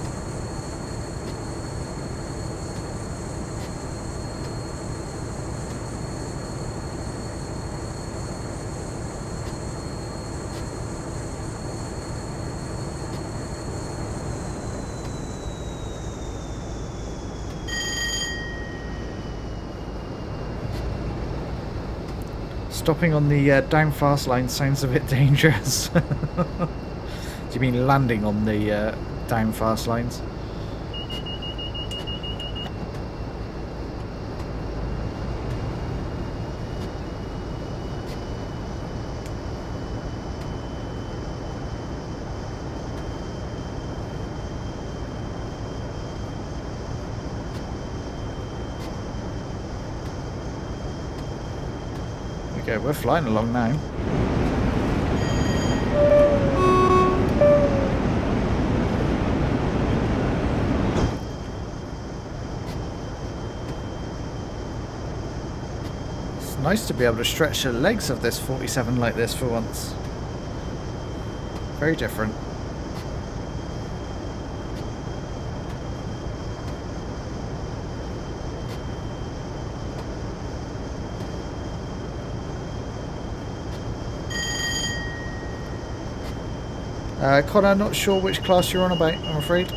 Stopping on the down fast line sounds a bit dangerous. Do you mean landing on the down fast lines? Okay, we're flying along now. It's nice to be able to stretch the legs of this 47 like this for once. Very different. Connor, not sure which class you're on about, I'm afraid.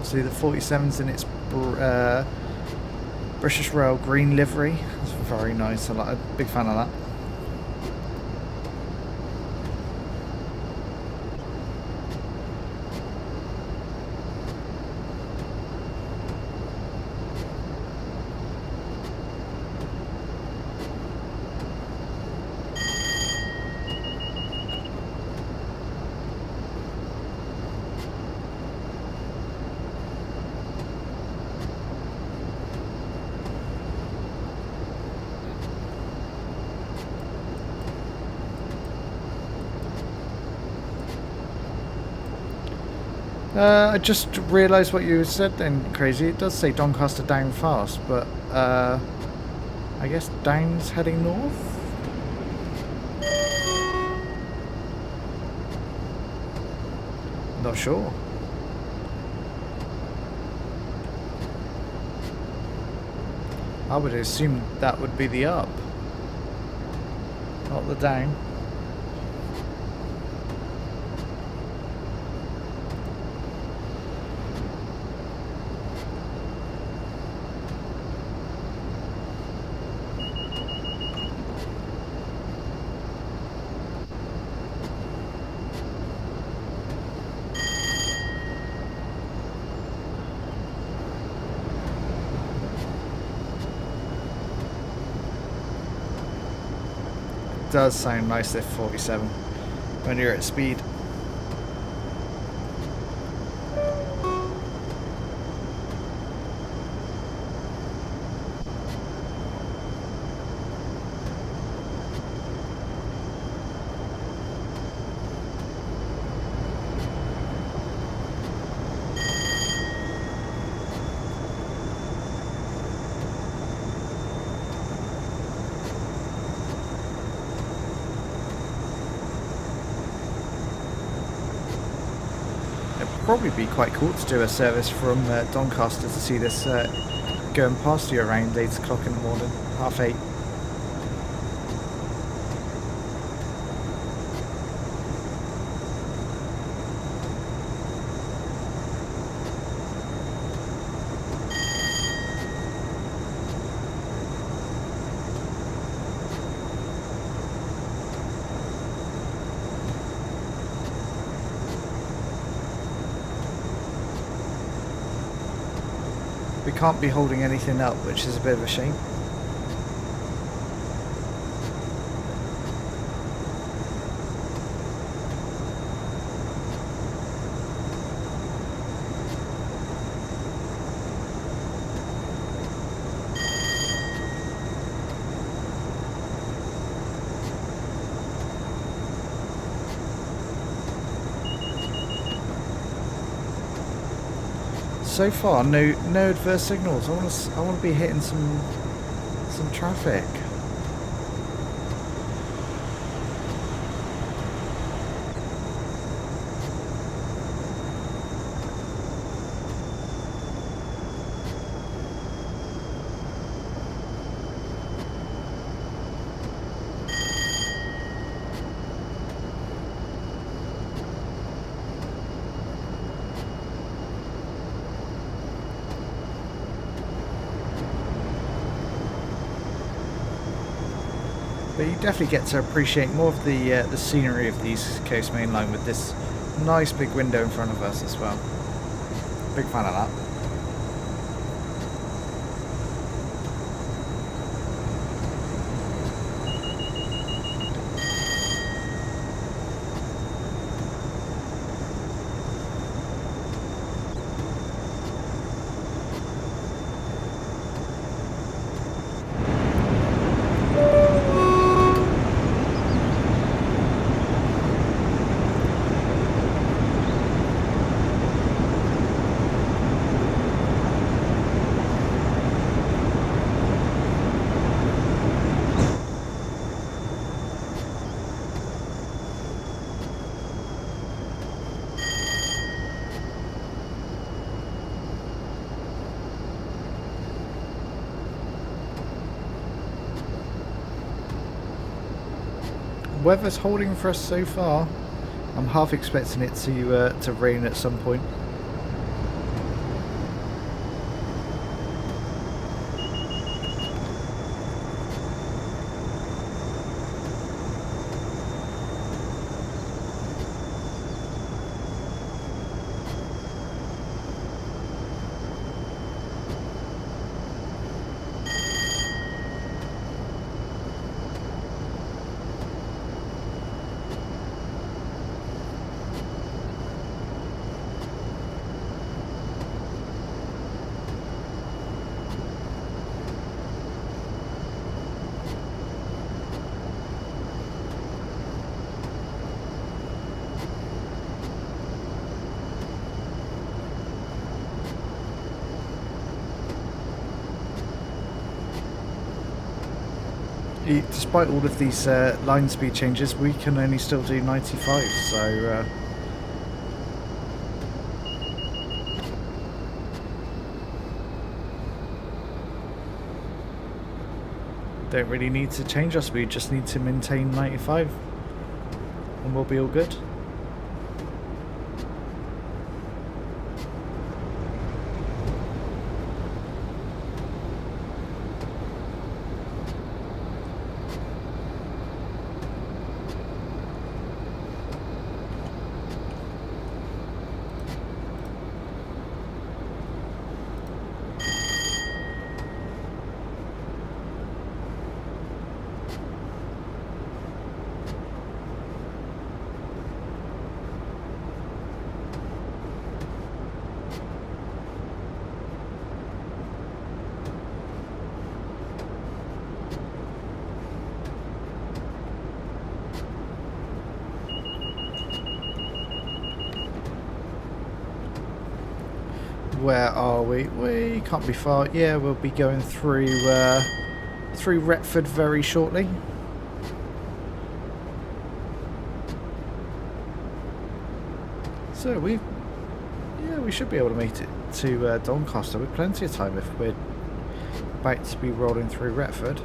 See the 47's in its British Rail green livery. It's very nice. I'm a big fan of that. I just realised what you said then, Crazy. It does say Doncaster down fast, but I guess down's heading north? Not sure. I would assume that would be the up, not the down. Does sound nice, this 47 when you're at speed. probably be quite cool to do a service from Doncaster to see this going past you around 8 o'clock in the morning, half 8. We can't be holding anything up, which is a bit of a shame. So far, no adverse signals. I want to be hitting some traffic. But you definitely get to appreciate more of the scenery of the East Coast Main Line with this nice big window in front of us as well. Big fan of that. Weather's holding for us so far. I'm half expecting it to rain at some point. Despite all of these line speed changes, we can only still do 95, so don't really need to change our speed, just need to maintain 95 and we'll be all good. Where are we? We can't be far. Yeah, we'll be going through Retford very shortly. So Yeah, we should be able to make it to Doncaster with plenty of time if we're about to be rolling through Retford.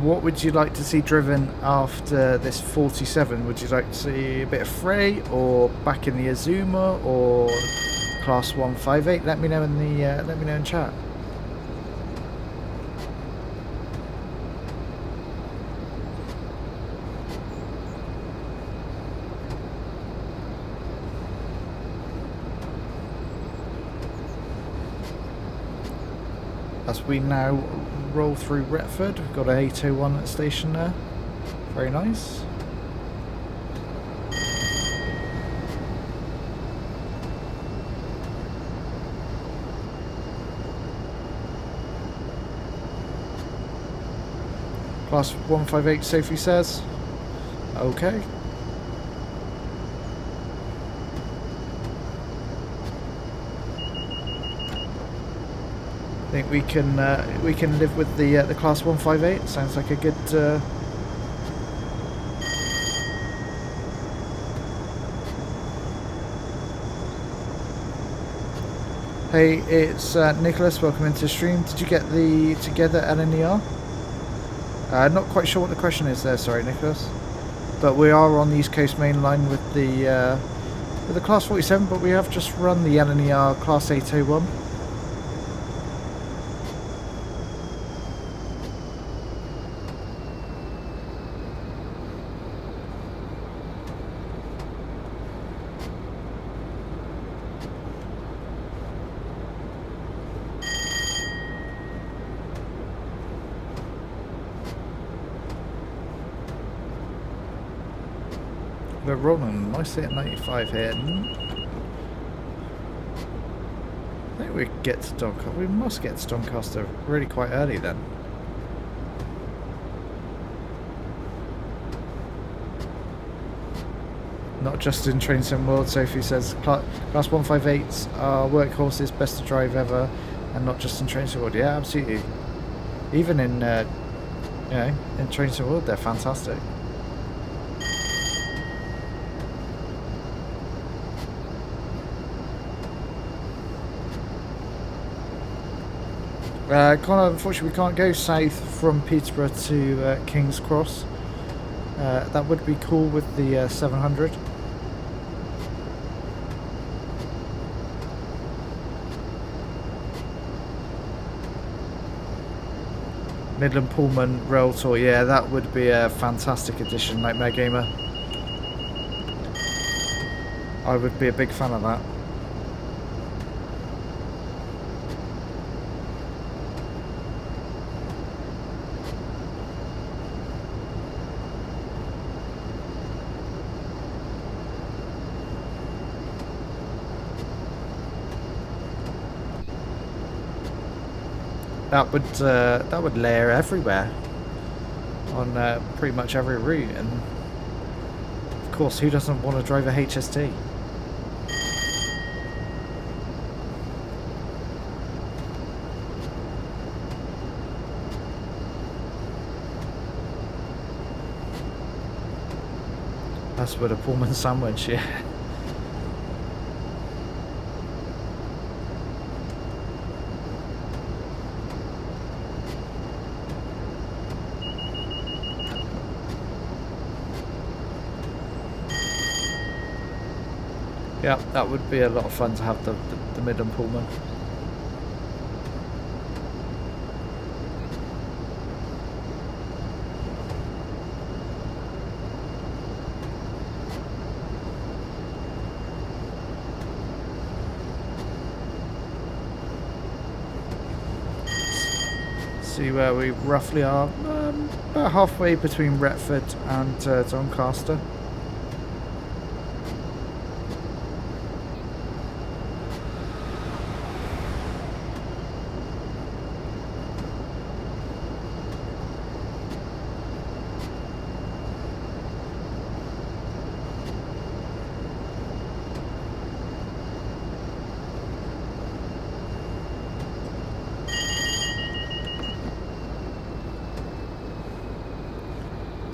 What would you like to see driven after this 47? Would you like to see a bit of freight, or back in the Azuma, or Class 158? Let me know in the let me know in chat. As we now roll through Retford, we've got an 801 at the station there. Very nice. Class 158, Sophie says. Okay. I think we can live with the Class 158. Sounds like a good. Hey, it's Nicholas. Welcome into the stream. Did you get the together LNER? Not quite sure what the question is there. Sorry, Nicholas. But we are on the East Coast Main Line with the Class 47. But we have just run the LNER Class 801. We're rolling nicely at 95 here. I think we get to Doncaster. We must get to Doncaster really quite early then. Not just in Train Sim World, Sophie says. Class 158s are workhorses, best to drive ever, and not just in Train Sim World. Yeah, absolutely. Even in, in Train Sim World, they're fantastic. Connor, unfortunately we can't go south from Peterborough to King's Cross. That would be cool with the 700. Midland Pullman Rail Tour, yeah, that would be a fantastic addition, Nightmare Gamer. I would be a big fan of that. That would layer everywhere on pretty much every route, and of course, who doesn't want to drive a HST? That's with a Pullman sandwich, yeah. Yeah, that would be a lot of fun to have the Midland Pullman. See where we roughly are, about halfway between Retford and Doncaster.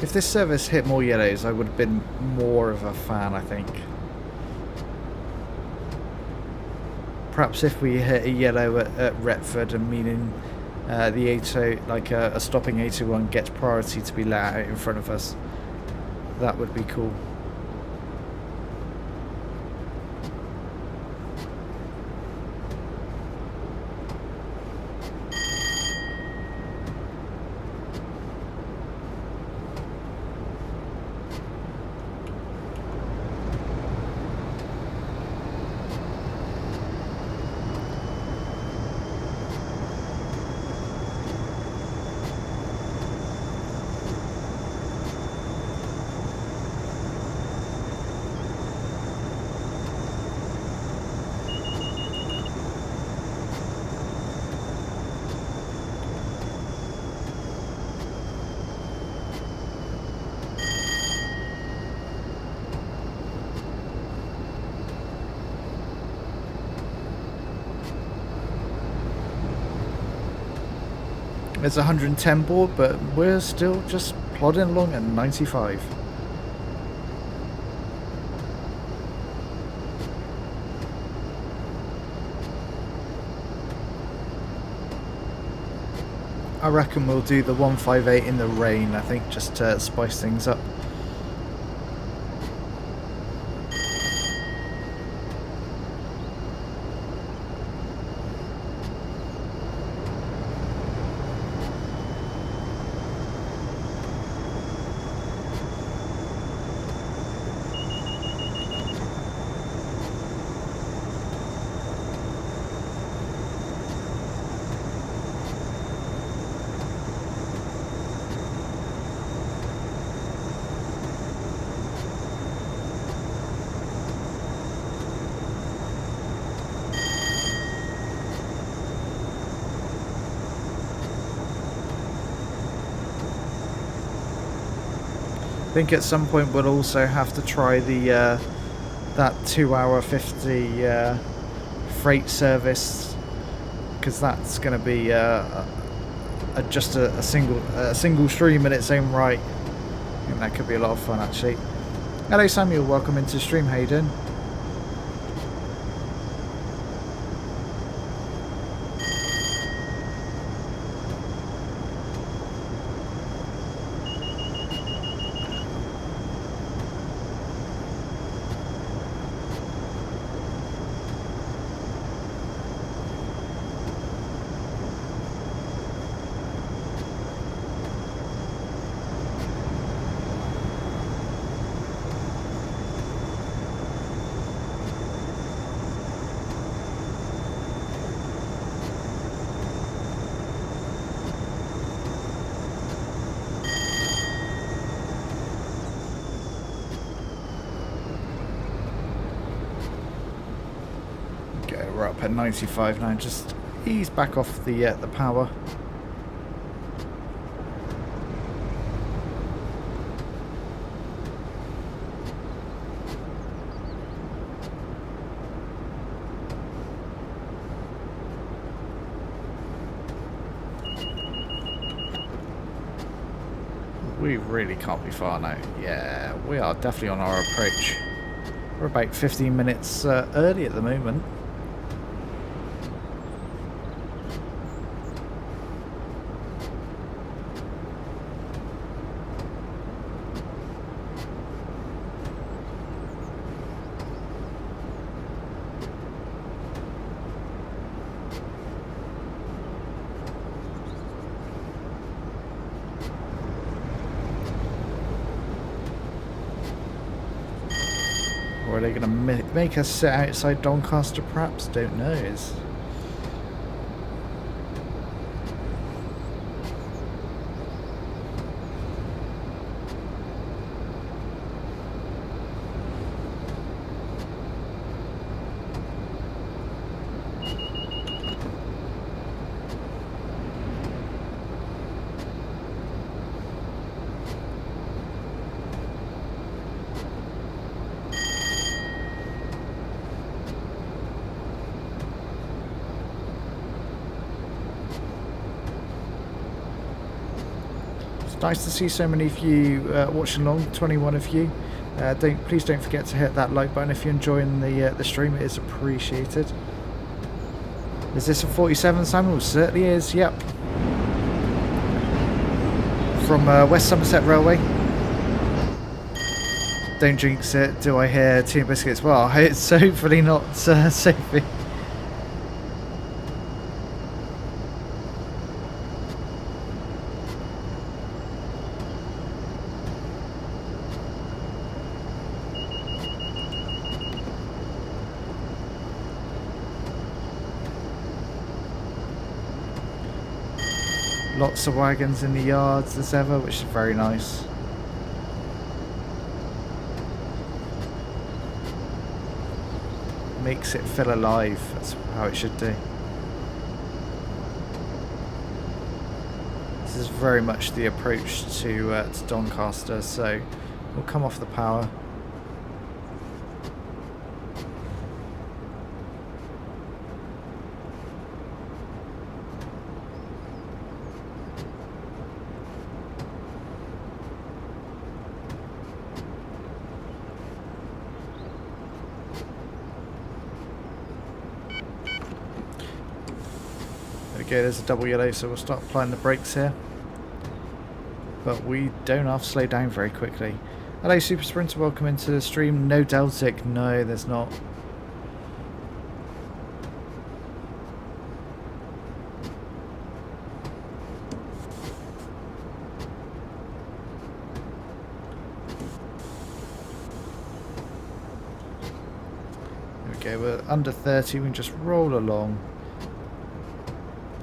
If this service hit more yellows, I would have been more of a fan, I think. Perhaps if we hit a yellow at Retford, and meaning the 80, like a stopping 81 gets priority to be let out in front of us, that would be cool. It's 110 board, but we're still just plodding along at 95. I reckon we'll do the 158 in the rain, I think, just to spice things up. I think at some point we'll also have to try the that 2-hour 50 freight service, because that's going to be just a single stream in its own right. I think that could be a lot of fun, actually. Hello Samuel, welcome into stream. How you doing? We're up at 95 now, just ease back off the power. We really can't be far now. Yeah, we are definitely on our approach. We're about 15 minutes early at the moment. Or are they going to make us sit outside Doncaster, perhaps? Don't know. nice to see so many of you watching along, 21 of you. Please don't forget to hit that like button if you're enjoying the stream. It is appreciated. Is this a 47, Samuel? Certainly is, yep. From West Somerset Railway. Don't jinx it, do I hear tea and biscuits? Well, it's hopefully not Sophie. Lots of wagons in the yards as ever, which is very nice. Makes it feel alive, that's how it should do. This is very much the approach to Doncaster, so we'll come off the power. Okay, there's a double yellow, so we'll start applying the brakes here. But we don't have to slow down very quickly. Hello Super Sprinter, welcome into the stream. No Deltic, no there's not. There we go, we're under 30, we can just roll along.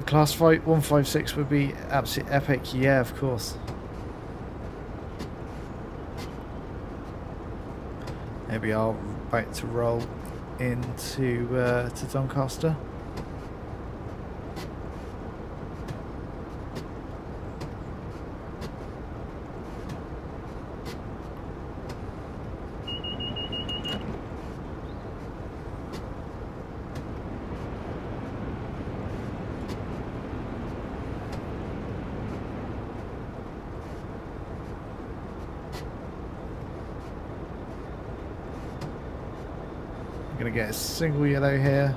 Class fight 156 would be absolutely epic, yeah, of course. Maybe I'll about to roll into to Doncaster. Gonna get a single yellow here.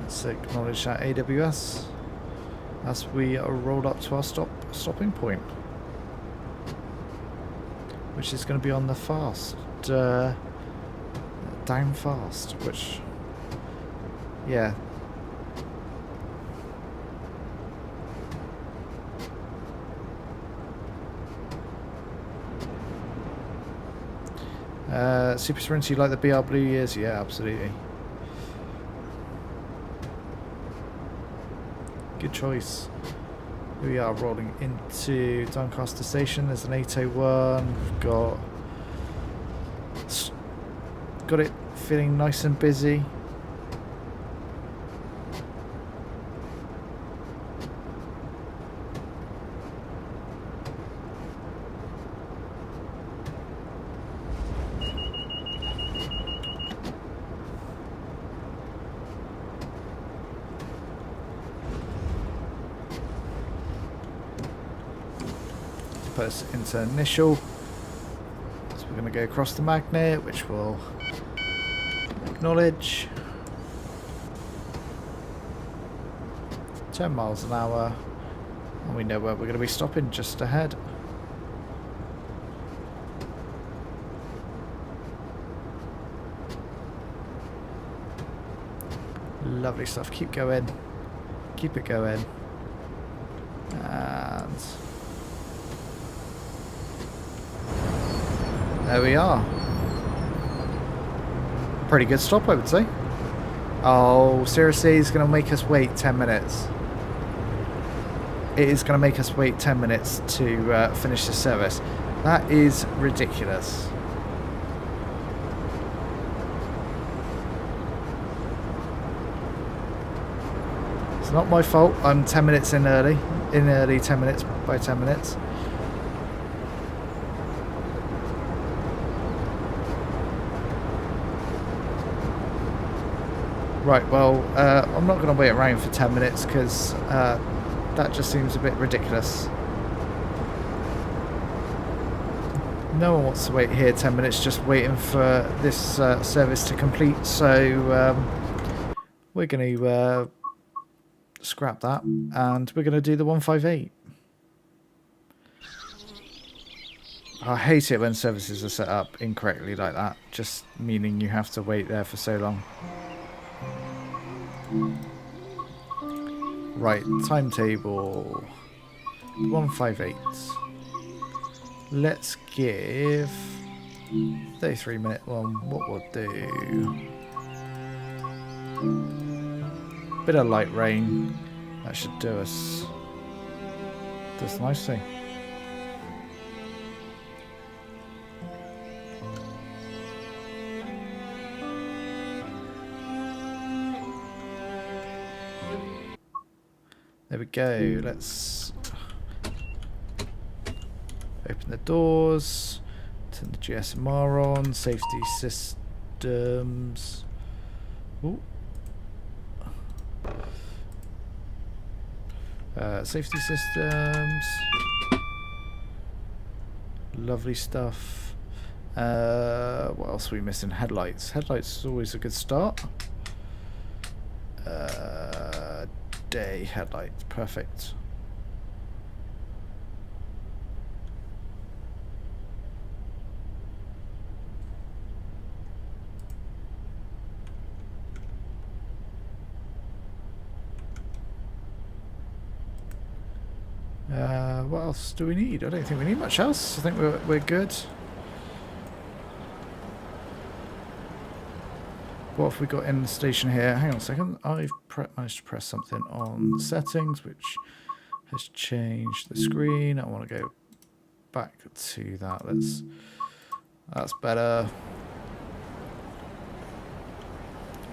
Let's acknowledge that AWS as we are rolled up to our stopping point, which is going to be on the fast, down fast, which, yeah. Super Sprinter, you like the BR Blue years? Yeah, absolutely. Good choice. Here we are rolling into Doncaster Station. There's an 801. We've got it feeling nice and busy. Put us into initial, so we're going to go across the magnet, which we'll acknowledge. 10 miles an hour, and we know where we're going to be stopping, just ahead. Lovely stuff. Keep going, keep it going, and there we are. Pretty good stop, I would say. Oh, seriously, it's going to make us wait 10 minutes. It is going to make us wait 10 minutes to finish the service. That is ridiculous. It's not my fault. I'm 10 minutes in early. 10 minutes by 10 minutes. Right, well, I'm not going to wait around for 10 minutes because that just seems a bit ridiculous. No one wants to wait here 10 minutes just waiting for this service to complete, so we're going to scrap that and we're going to do the 158. I hate it when services are set up incorrectly like that, just meaning you have to wait there for so long. Right, timetable 158. Let's give 33-minute one. What we'll do? Bit of light rain. That should do us. That's nicely. There we go. Let's open the doors. Turn the GSMR on. Safety systems. Ooh. Safety systems. Lovely stuff. What else are we missing? Headlights. Headlights is always a good start. Day headlights. Perfect. What else do we need? I don't think we need much else. I think we're good. What have we got in the station here? Hang on a second. I've managed to press something on settings, which has changed the screen. I want to go back to that. That's better.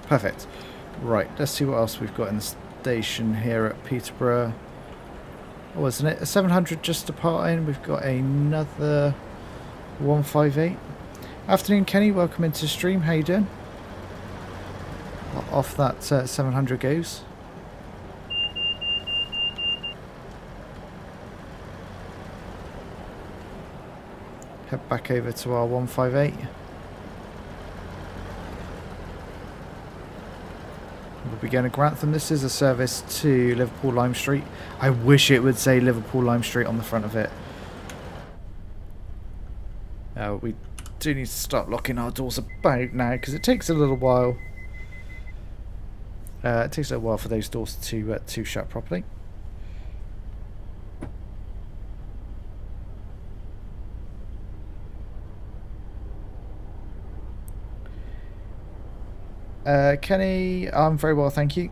Perfect. Right, let's see what else we've got in the station here at Peterborough. Oh, isn't it? A 700 just to part in. We've got another 158. Afternoon, Kenny. Welcome into the stream. How you doing? Off that 700 goes. Head back over to our 158. We'll be going to Grantham. This is a service to Liverpool Lime Street. I wish it would say Liverpool Lime Street on the front of it. We do need to start locking our doors about now because it takes a little while. It takes a while for those doors to shut properly. Kenny, I'm very well, thank you.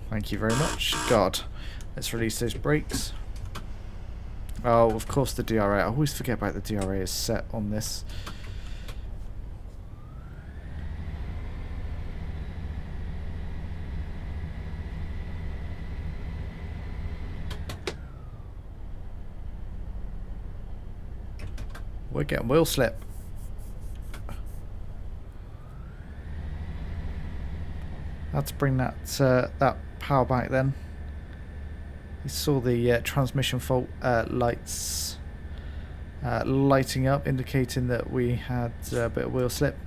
Thank you very much. God, let's release those brakes. Oh, of course the DRA. I always forget about the DRA is set on this. We're getting wheel slip. Had to bring that that power back then. You saw the transmission fault lights lighting up, indicating that we had a bit of wheel slip.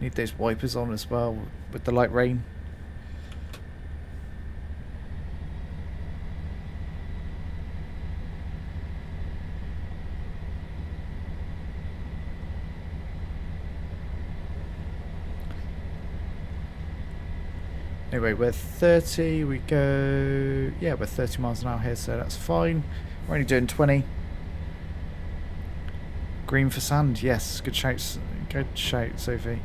Need those wipers on as well with the light rain. Anyway, we're 30, we go, yeah, we're 30 miles an hour here, so that's fine. We're only doing 20. Green for sand, yes, good shout, Sophie.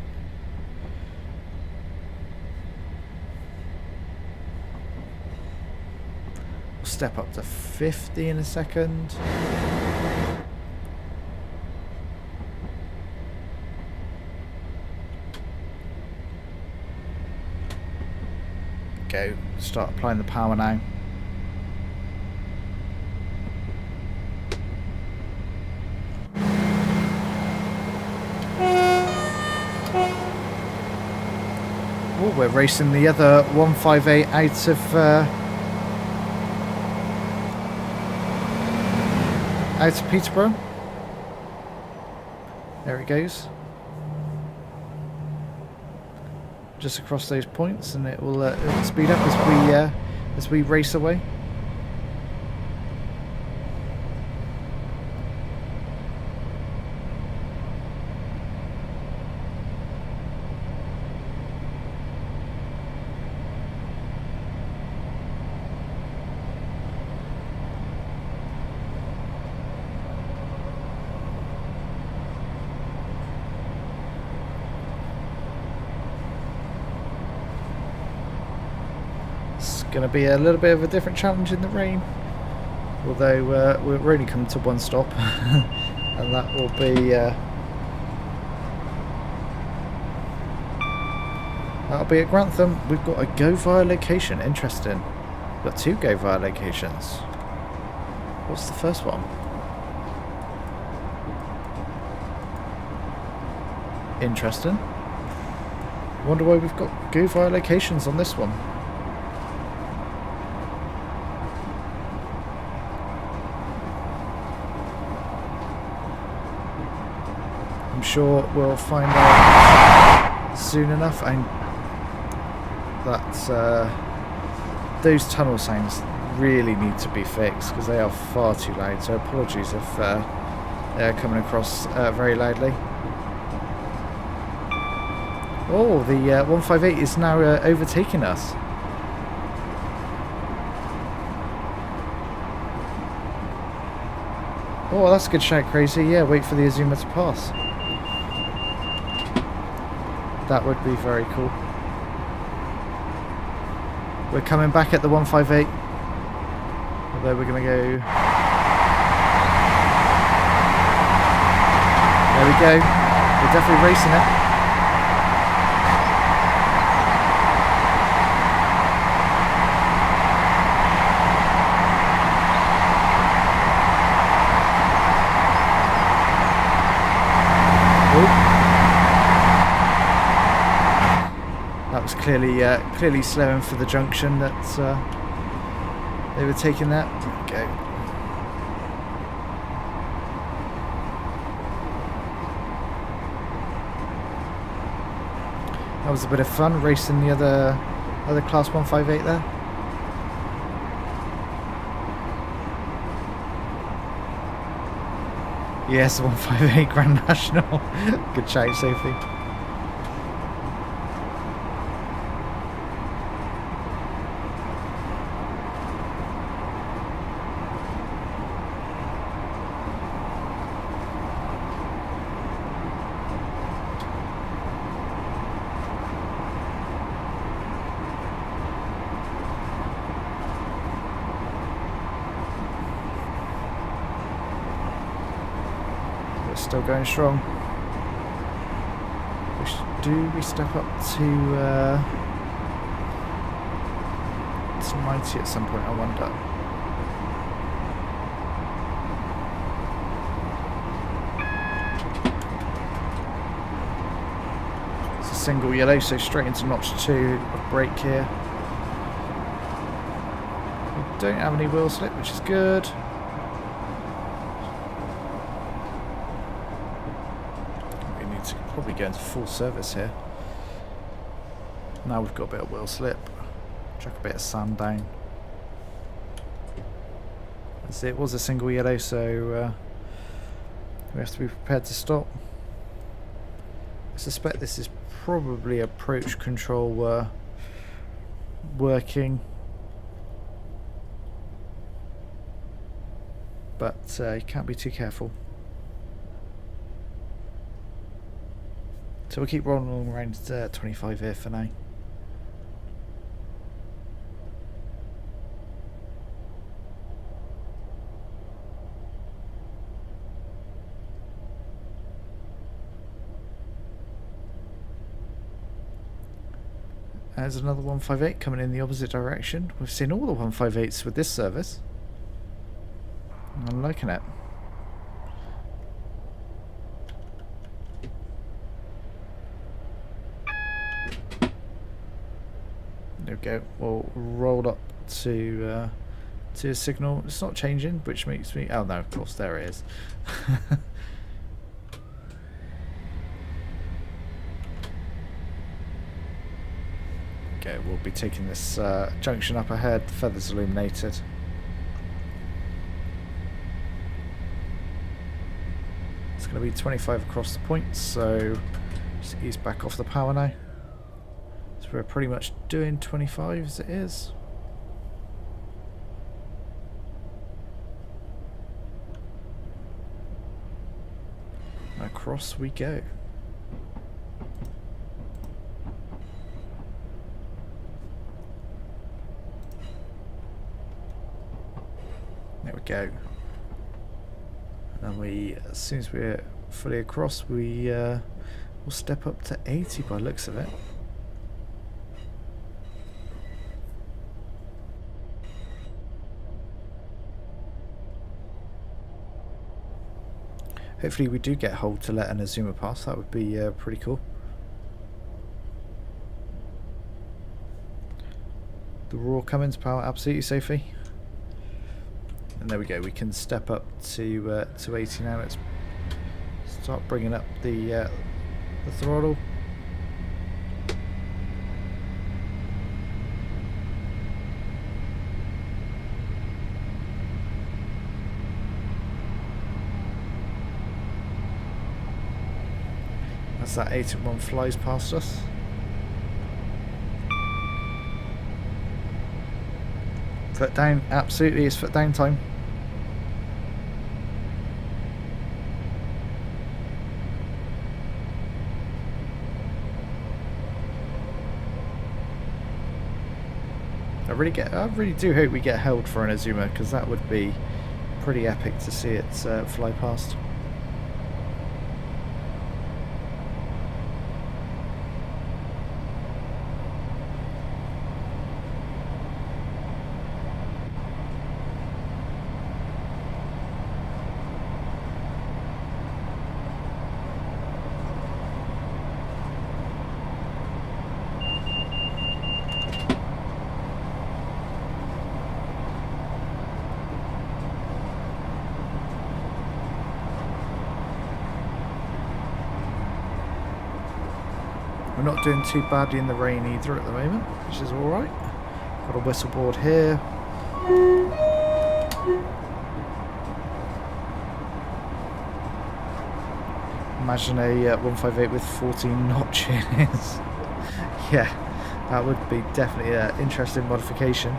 We'll step up to 50 in a second. Go, start applying the power now. Oh, we're racing the other 158 out of Peterborough. There it goes. Just across those points, and it will speed up as we race away. Going to be a little bit of a different challenge in the rain, although we're only coming to one stop and that will be that'll be at Grantham. We've got a go via location. Interesting. We've got 2 go via locations. What's the first one? Interesting. Wonder why we've got go via locations on this one. I'm sure we'll find out soon enough, and that those tunnel sounds really need to be fixed because they are far too loud, so apologies if they're coming across very loudly. Oh, the 158 is now overtaking us. Oh, that's a good shout, Crazy. Yeah, wait for the Azuma to pass. That would be very cool. We're coming back at the 158. Although we're going to go... There we go. We're definitely racing it. Clearly slowing for the junction that they were taking that. There we go. That was a bit of fun racing the other Class 158 there. Yes, 158 Grand National. Good shout, Sophie. Still going strong. Do we step up to 90 at some point, I wonder? It's a single yellow, so straight into notch 2 of brake here. We don't have any wheel slip, which is good. Probably going to full service here. Now we've got a bit of wheel slip. Chuck a bit of sand down. As it was a single yellow, so we have to be prepared to stop. I suspect this is probably approach control working, but you can't be too careful. So we'll keep rolling around 25 here for now. There's another 158 coming in the opposite direction. We've seen all the 158s with this service. I'm liking it. There we go. We'll roll up to a signal. It's not changing, which makes me... Oh no, of course, there it is. Okay, we'll be taking this junction up ahead. The feathers illuminated. It's going to be 25 across the point, so just ease back off the power now. So we're pretty much doing 25 as it is. Across we go. There we go. And we, as soon as we're fully across, we will step up to 80 by the looks of it. Hopefully we do get hold to let an Azuma pass. That would be pretty cool. The raw Cummins power absolutely safely. And there we go. We can step up to 80 now. Let's start bringing up the throttle. As that 8-1 flies past us. Foot down, absolutely, it's foot down time. I really do hope we get held for an Azuma, because that would be pretty epic to see it fly past. We're not doing too badly in the rain either at the moment, which is alright. Got a whistle board here. Imagine a 158 with 14 notches. Yeah, that would be definitely an interesting modification.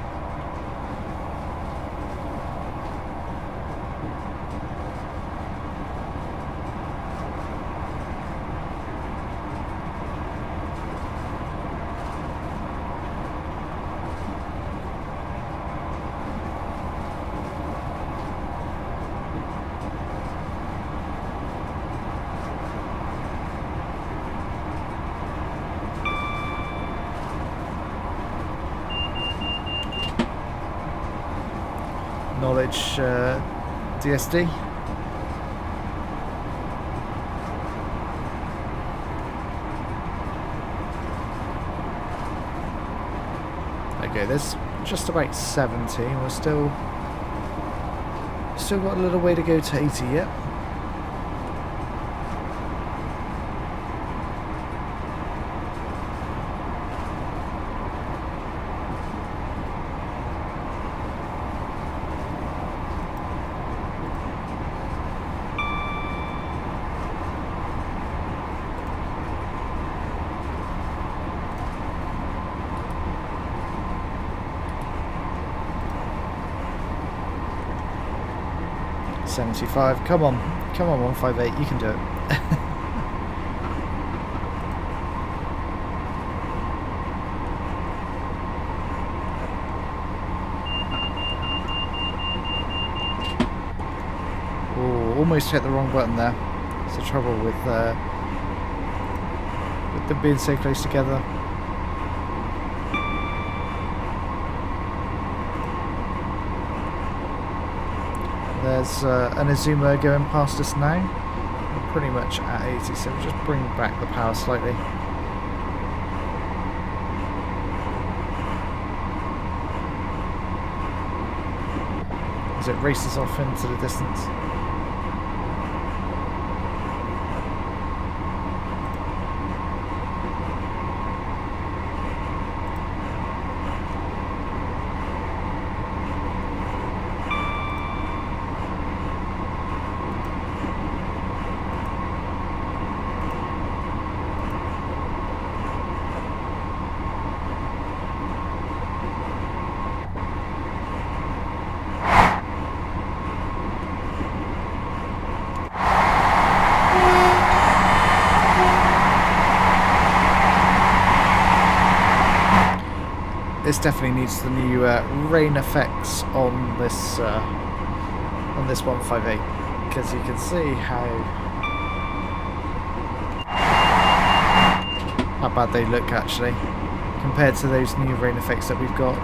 Knowledge DSD. Okay, there's just about 70. We're still got a little way to go to 80 yet. $75. Come on, 158. You can do it. Oh, almost hit the wrong button there. It's the trouble with them being so close together. There's an Azuma going past us now. We're pretty much at 80, so we'll just bring back the power slightly. as it races off into the distance. This definitely needs the new rain effects on this 158, because you can see how bad they look actually compared to those new rain effects that we've got.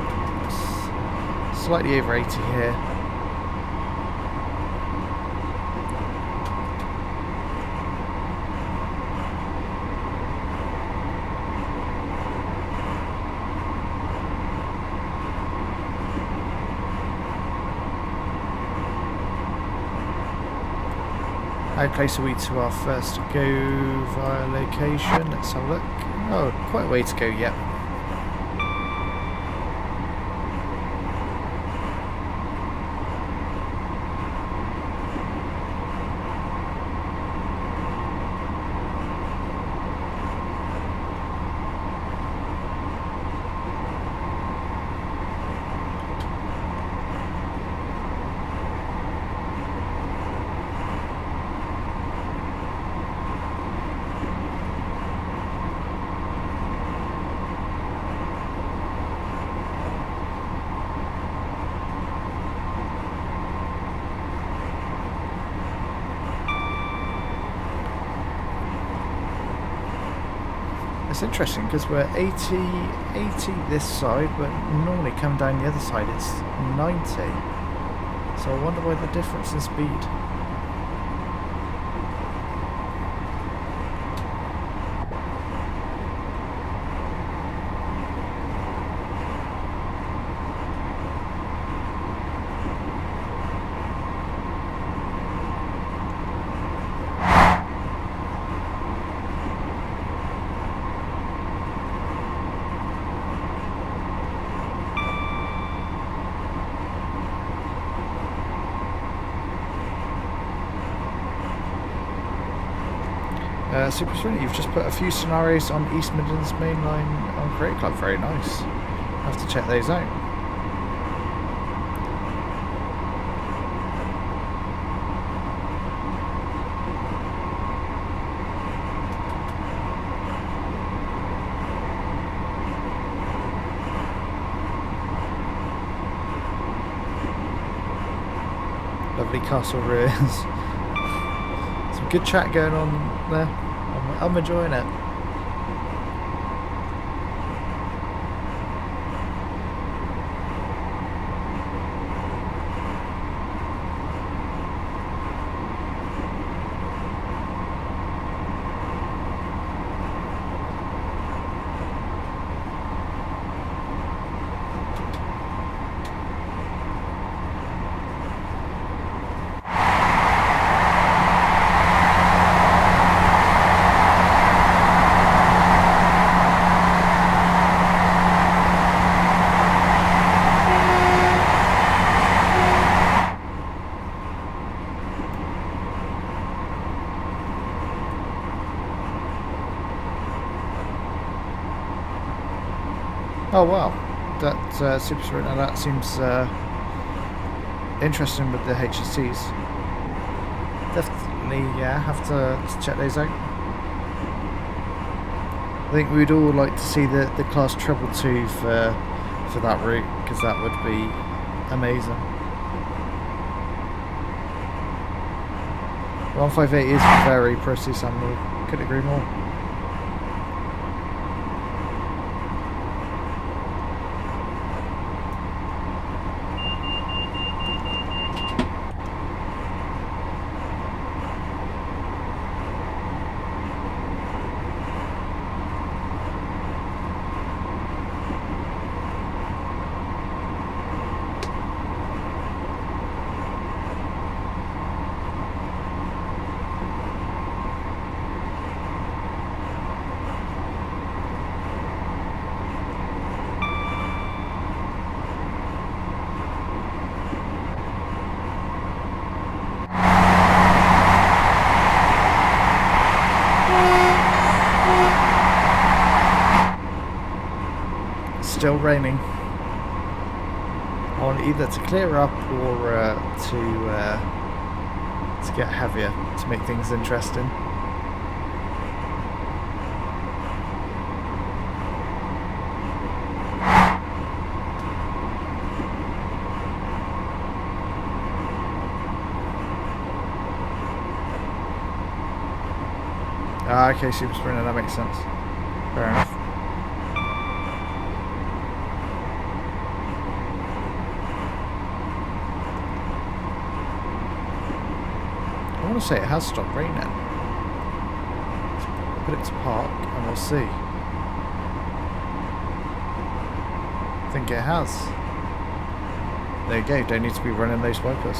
Slightly over 80 here. How close are we to our first go via location? Let's have a look. Oh, quite a way to go yet. It's interesting because we're 80 this side, but normally come down the other side it's 90. So I wonder why the difference in speed. Super Sprint, you've just put a few scenarios on East Midlands mainline on Create Club. Very nice. I'll have to check those out. Lovely castle ruins. Some good chat going on there. I'm enjoying it. Oh wow, that Super Sprint, now that seems interesting with the HSTs. Definitely, yeah, have to check those out. I think we'd all like to see the Class Treble 2 for that route, because that would be amazing. 158 is very pretty, Samuel. Couldn't agree more. still raining. I want either to clear up or to get heavier to make things interesting. Ah, okay, super sprinter, that makes sense. Fair enough. I want to say it has stopped raining. Put it to park and we'll see. I think it has. There you go, don't need to be running those wipers.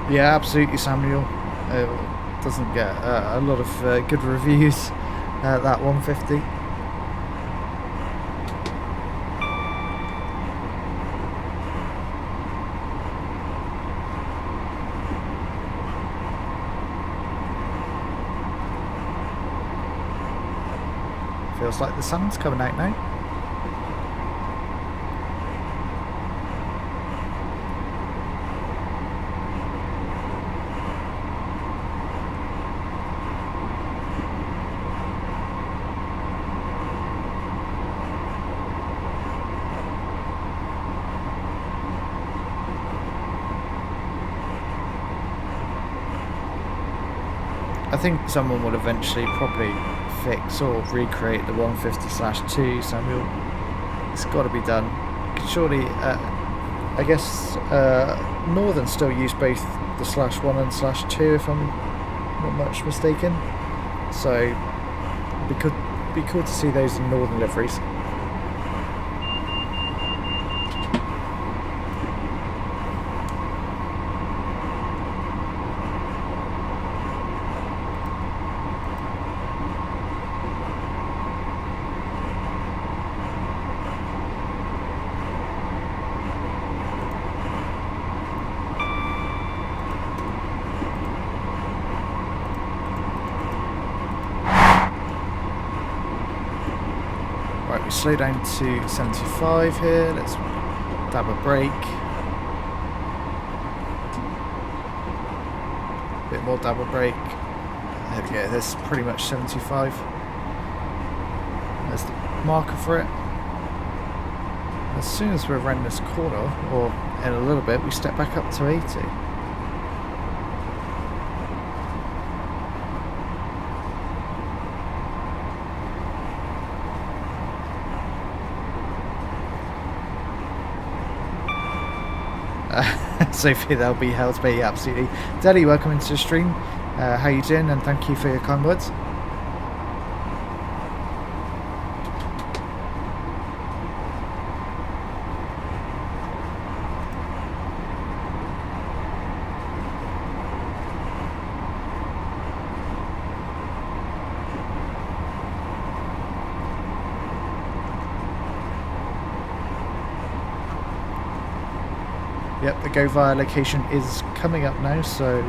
Yeah, absolutely, Samuel. Doesn't get a lot of good reviews, that 150. Feels like the sun's coming out now. I think someone will eventually probably fix or recreate the 150/2, Samuel. It's got to be done. Surely, I guess Northern still use both the /1 and /2, if I'm not much mistaken. So, it could be cool to see those in Northern liveries. Right, we slow down to 75 here. Let's dab a brake. A bit more dab a brake. There we go, there's pretty much 75. There's the marker for it. As soon as we're around this corner, or in a little bit, we step back up to 80. Sophie, that'll be hell to be, absolutely. Daddy, welcome into the stream. How you doing? And thank you for your kind words. Yep, the go via location is coming up now, so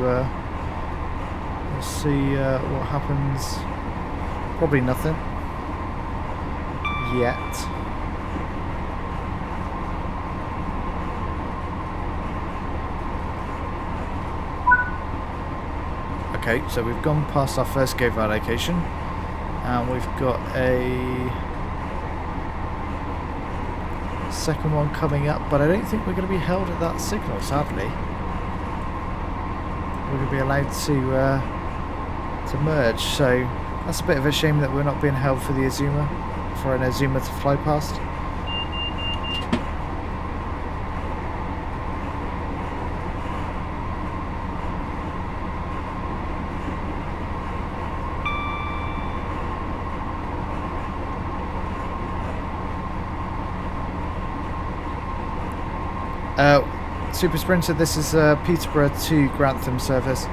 we'll see what happens. Probably nothing yet. Okay, so we've gone past our first go via location, and we've got a second one coming up, but I don't think we're going to be held at that signal, sadly. We're going to be allowed to merge, so that's a bit of a shame that we're not being held for the Azuma, for an Azuma to fly past. Super Sprinter, this is Peterborough to Grantham service.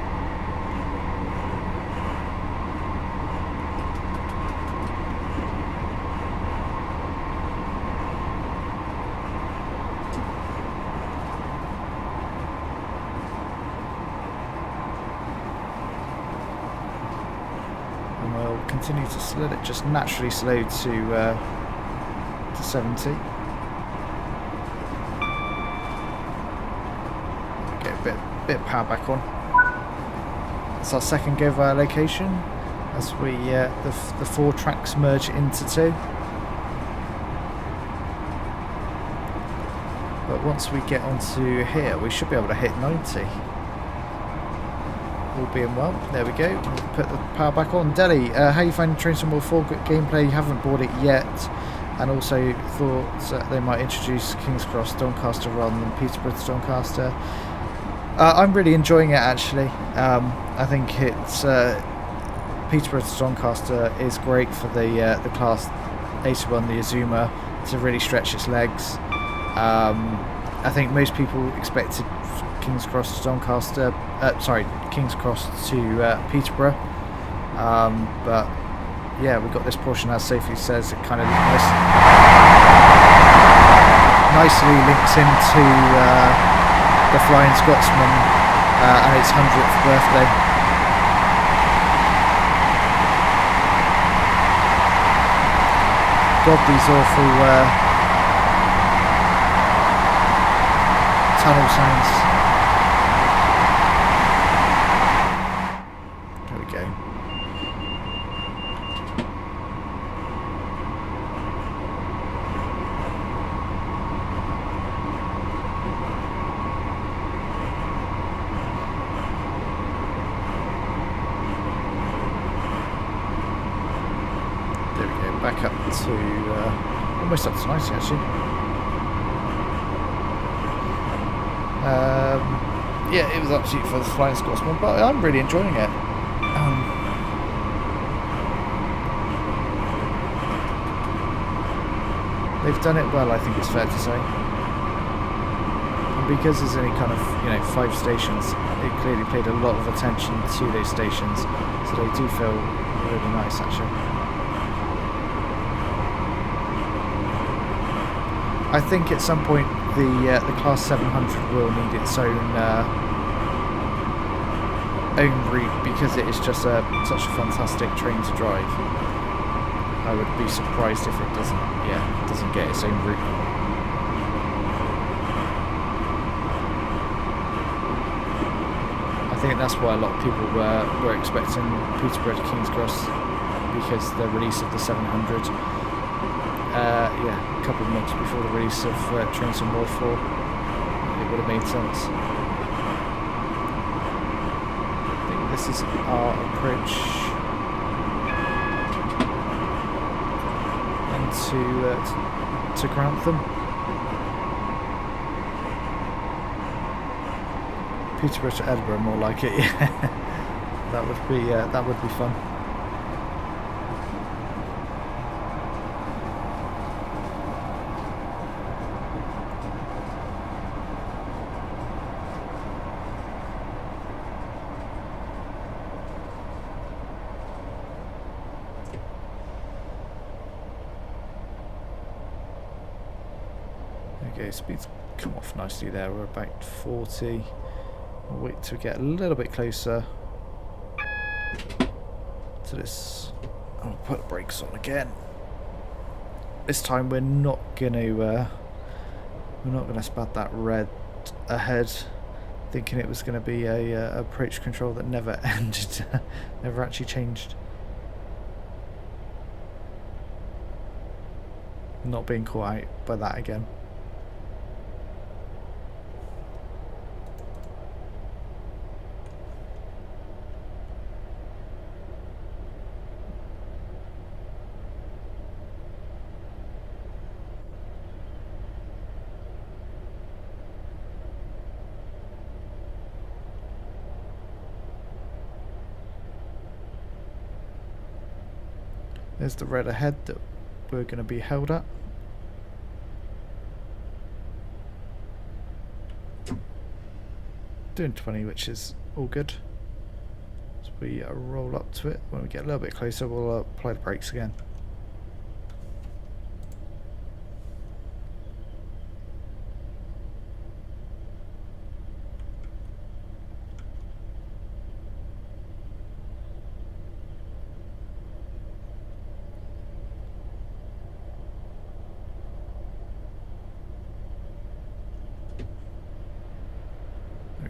continue to let it just naturally slow to 70. Get a bit of power back on. It's our second go of our location as we the 4 tracks merge into 2. But once we get onto here, we should be able to hit 90. All being well. There we go. We'll put the power back on. Delhi, how you finding Train Sim World 4 gameplay? You haven't bought it yet. And also thought they might introduce King's Cross Doncaster rather than Peterborough to Doncaster. I'm really enjoying it actually. I think it's Peterborough to Doncaster is great for the Class 81, the Azuma, to really stretch its legs. I think most people expected King's Cross to Doncaster, King's Cross to Peterborough, but yeah, we got this portion, as Sophie says, it kind of nicely links into the Flying Scotsman and its 100th birthday. God, these awful tunnel sounds. There we go. There we go, back up to almost up to 90 actually. Yeah, it was absolutely for the Flying Scotsman, but I'm really enjoying it. They've done it well, I think it's fair to say. And because there's only kind of, 5 stations, it clearly paid a lot of attention to those stations, so they do feel really nice actually. I think at some point the Class 700 will need its own route because it is just such a fantastic train to drive. I would be surprised if it doesn't get its own route. I think that's why a lot of people were expecting Peterborough to King's Cross because the release of the 700. A couple of months before the release of Train Sim World 4, it would have made sense. I think this is our approach into Grantham. Peterborough to Edinburgh, more like it. Yeah, that would be fun. Okay, speed's come off nicely there. We're about 40. We'll wait to get a little bit closer to this. I'll put the brakes on again. This time we're not gonna spad that red ahead, thinking it was going to be a approach control that never ended, never actually changed. Not being caught out by that again. There's the red ahead that we're going to be held at. Doing 20, which is all good. As we roll up to it, when we get a little bit closer, we'll apply the brakes again.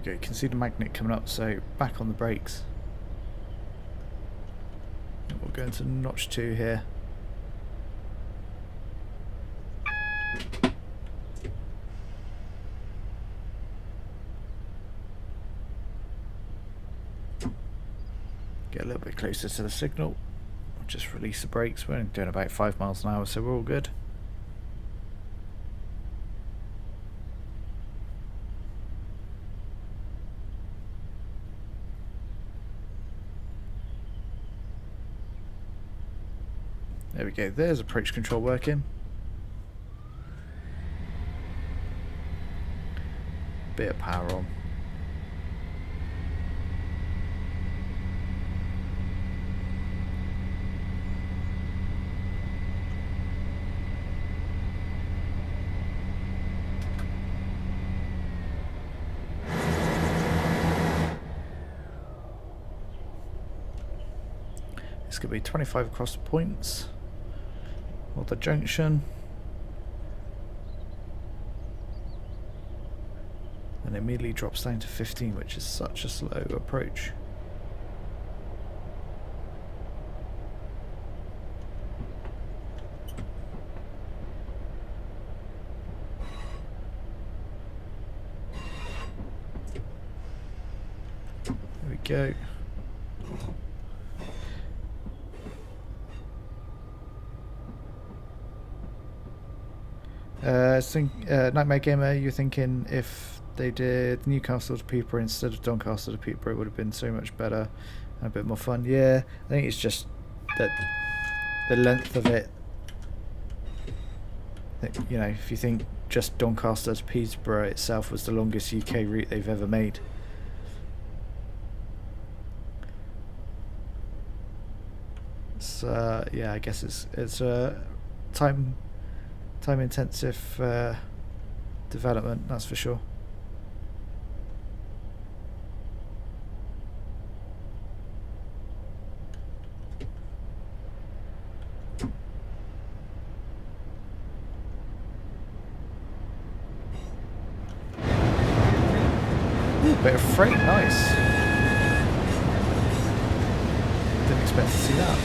go. You can see the magnet coming up, so back on the brakes. We'll go into notch 2 here. Get a little bit closer to the signal. Just release the brakes. We're doing about 5 miles an hour, so we're all good. There we go, there's approach control working. Bit of power on. It's going to be 25 across the points. Or the junction, and immediately drops down to 15, which is such a slow approach. There we go. Nightmare Gamer, you're thinking if they did Newcastle to Peterborough instead of Doncaster to Peterborough, it would have been so much better and a bit more fun. Yeah, I think it's just that the length of it. You know, if you think just Doncaster to Peterborough itself was the longest UK route they've ever made. So yeah, I guess it's time intensive development, that's for sure. Ooh, bit of freight, nice. Didn't expect to see that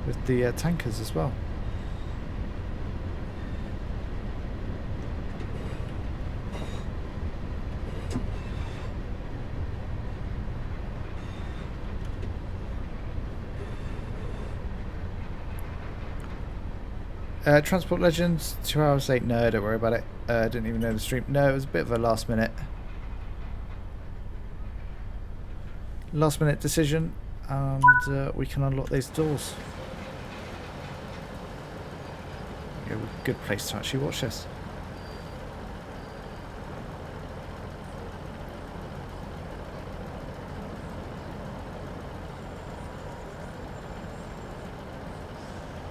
with the tankers as well. Transport Legends, 2 hours late. No, don't worry about it. Didn't even know the stream. No, it was a bit of a last minute decision, and we can unlock those doors. Yeah, good place to actually watch this.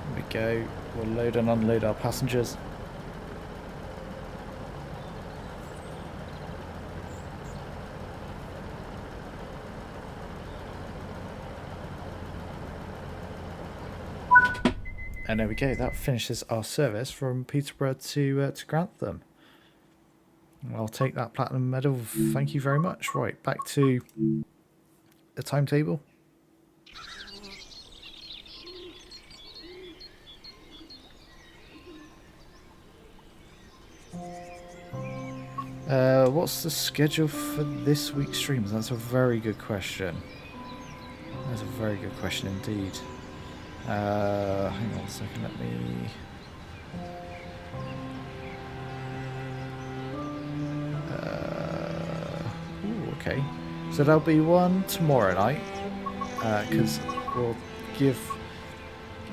There we go. We'll load and unload our passengers. And there we go, that finishes our service from Peterborough to Grantham. I'll take that platinum medal, thank you very much. Right, back to the timetable. What's the schedule for this week's streams? That's a very good question. That's a very good question indeed. Hang on a second, let me... ooh, okay. So there'll be one tomorrow night, because we'll give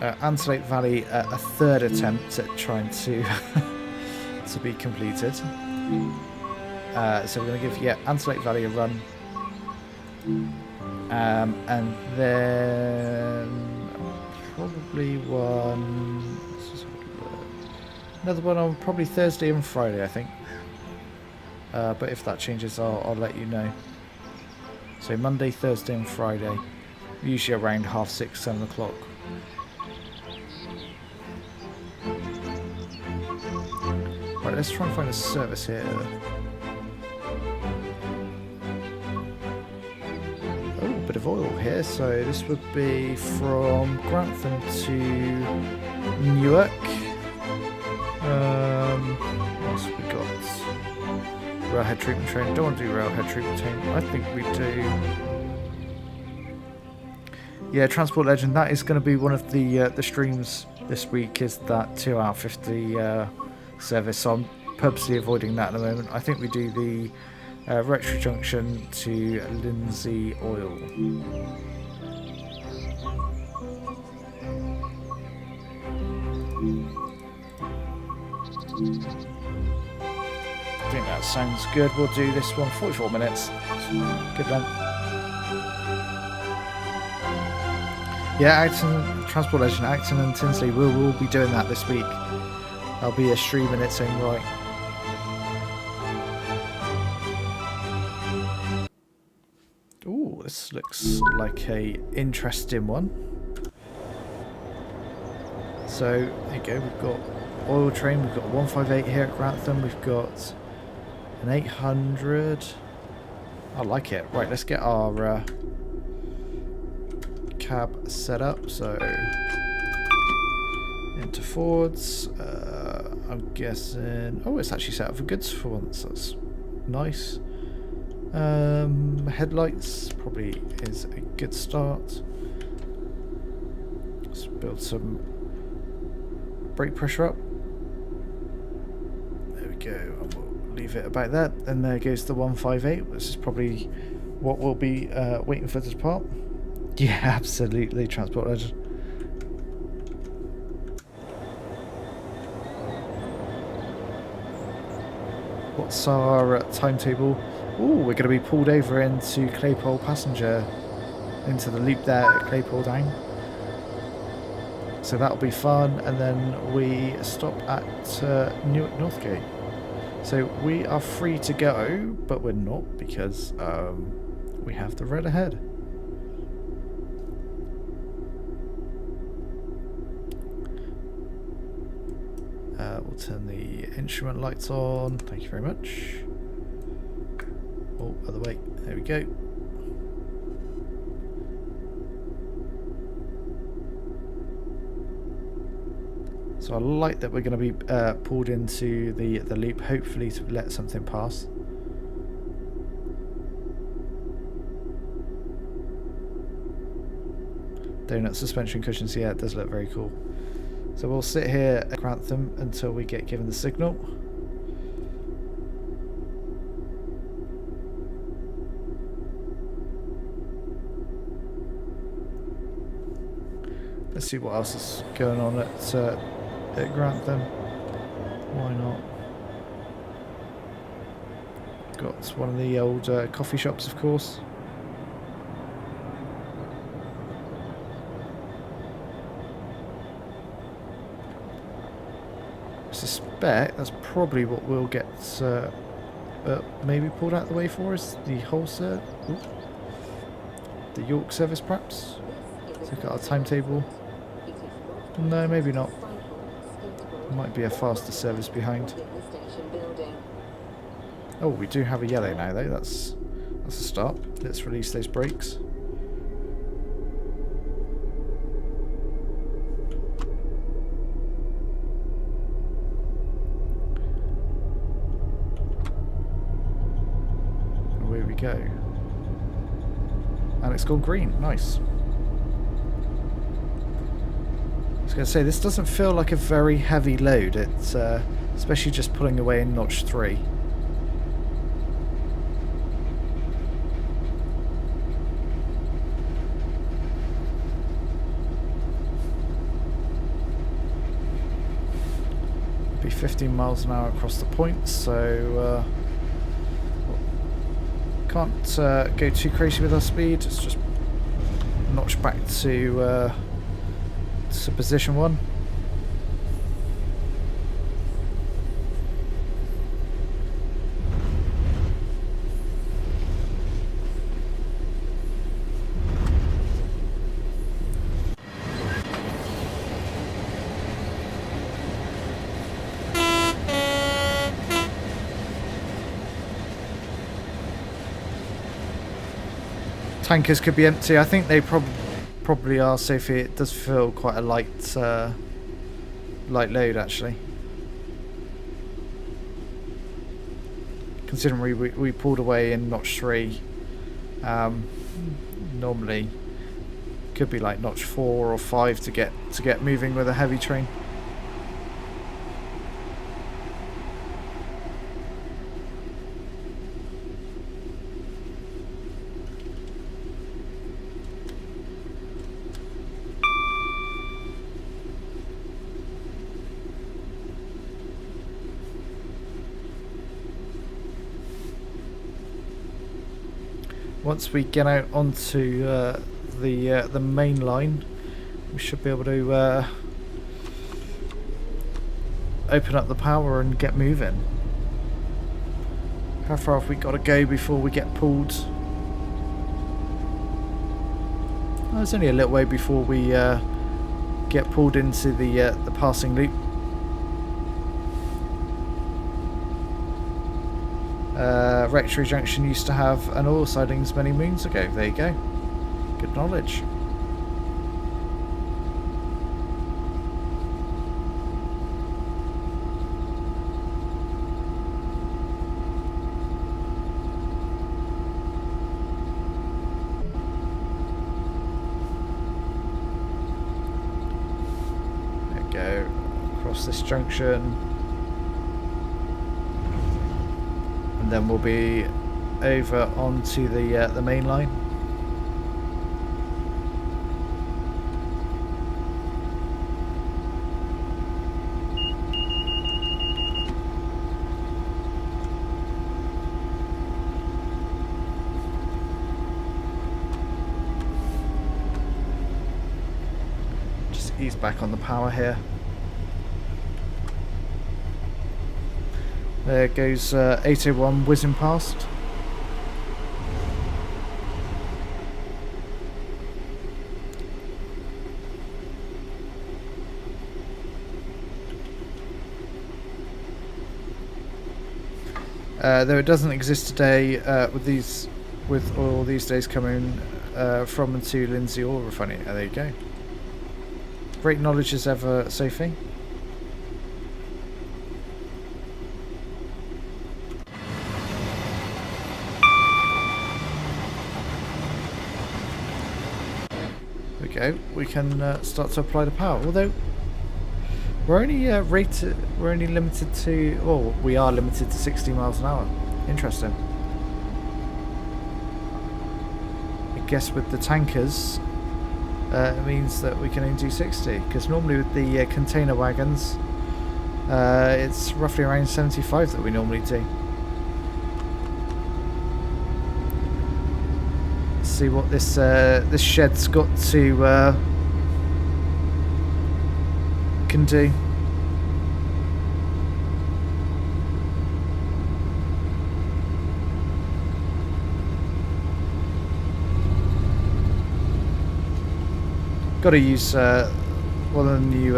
Antelope Valley a third attempt at trying to to be completed. So we're going to give Antelope Valley a run, and then probably another one on probably Thursday and Friday, I think. But if that changes, I'll let you know. So Monday, Thursday, and Friday, usually around 6:30, 7 o'clock. Right, let's try and find a service here. so this would be from Grantham to Newark. What else have we got? Railhead treatment train. Don't want to do railhead treatment train. I think we do. Yeah, Transport Legend. That is going to be one of the streams this week. Is that 2 hour 50 service? So I'm purposely avoiding that at the moment. I think we do the Rectory Junction to Lindsay Oil. I think that sounds good. We'll do this one 44 minutes. Good length. Yeah, Acton, Transport Legend, Acton and Tinsley, we'll be doing that this week. That'll be a stream in its own right. Ooh, this looks like a interesting one. So, there you go, we've got oil train, we've got 158 here at Grantham, we've got an 800. I like it. Right, let's get our cab set up. So, into Fords. I'm guessing... Oh, it's actually set up for goods for once. That's nice. Headlights probably is a good start. Let's build some brake pressure up. There we go. And we'll leave it about that. And there goes the 158. This is probably what we'll be waiting for to depart. Yeah, absolutely. Transport Legend. What's our timetable? Oh, we're going to be pulled over into Claypole Passenger, into the loop there at Claypole Down. So that'll be fun, and then we stop at Newark Northgate. So we are free to go, but we're not because we have the red ahead. We'll turn the instrument lights on. Thank you very much. Oh, other way. There we go. So I like that we're going to be pulled into the loop, hopefully to let something pass. Donut suspension cushions, yeah, it does look very cool. So we'll sit here at Grantham until we get given the signal. Let's see what else is going on at Grantham. Why not? Got one of the old coffee shops, of course. I suspect that's probably what we'll get maybe pulled out of the way for us. The wholesale, the York service, perhaps. Let's look at our timetable. No, maybe not. Might be a faster service behind. Oh, we do have a yellow now, though. That's a start. Let's release those brakes. Away we go. And it's gone green. Nice. I was going to say, this doesn't feel like a very heavy load. It's especially just pulling away in notch 3. Be 15 miles an hour across the point, so can't go too crazy with our speed. It's just notch back to position 1. Tankers could be empty. I think they probably are, Sophie. It does feel quite a light load, actually. Considering we pulled away in notch 3, normally could be like notch 4 or 5 to get moving with a heavy train. Once we get out onto the main line, we should be able to open up the power and get moving. How far have we got to go before we get pulled? Oh, there's only a little way before we get pulled into the passing loop. Rectory Junction used to have an oil sidings many moons ago. There you go. Good knowledge. There we go. Across this junction. And then we'll be over onto the main line. Just ease back on the power here. There goes 801 whizzing past. Though it doesn't exist today with all these days coming from and to Lindsay Oil Refinery. Oh, there you go. Great knowledge as ever, Sophie. Go. We can start to apply the power. Although we're only limited to, well, we are limited to 60 miles an hour. Interesting. I guess with the tankers, it means that we can only do 60. Because normally with the container wagons, it's roughly around 75 that we normally do. See what this shed's got to can do. Got to use one of the new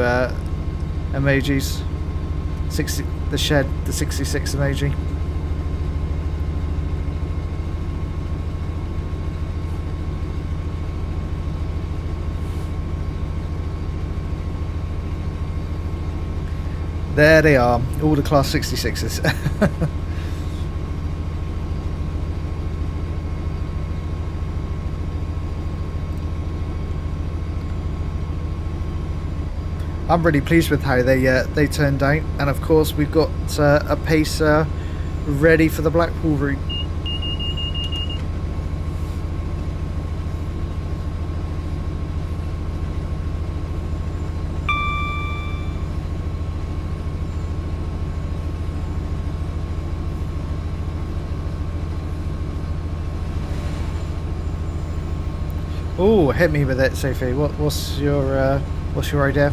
emojis. The shed, the 66 emoji. There they are, all the Class 66s. I'm really pleased with how they turned out, and of course we've got a pacer ready for the Blackpool route. Oh, hit me with it, Sophie. What's your idea?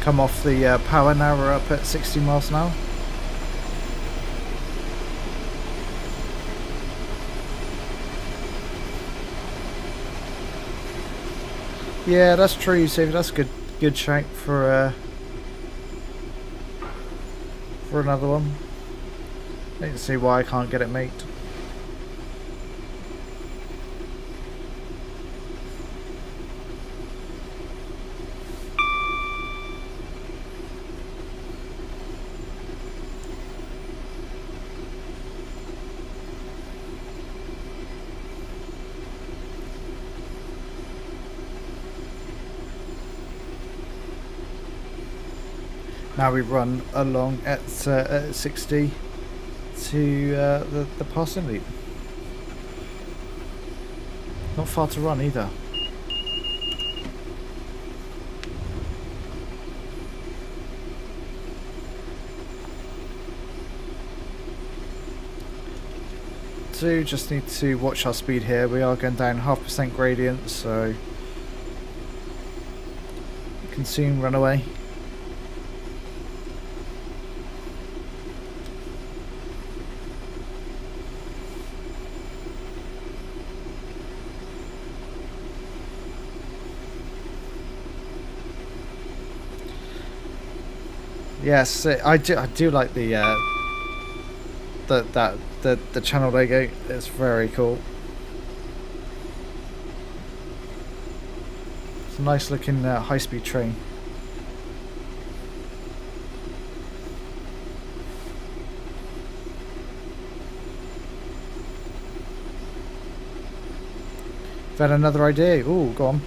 come off the power. Now we're up at 60 miles an hour. Yeah, that's true, Sophie. That's good shout for another one. I don't see why I can't get it, mate. Now we run along at 60 to the passing loop. Not far to run either. Do just need to watch our speed here. We are going down 0.5% gradient, so we can soon run away. Yes, I do like the channel logo. It's very cool. It's a nice looking high-speed train. You've had another idea? Ooh, go on.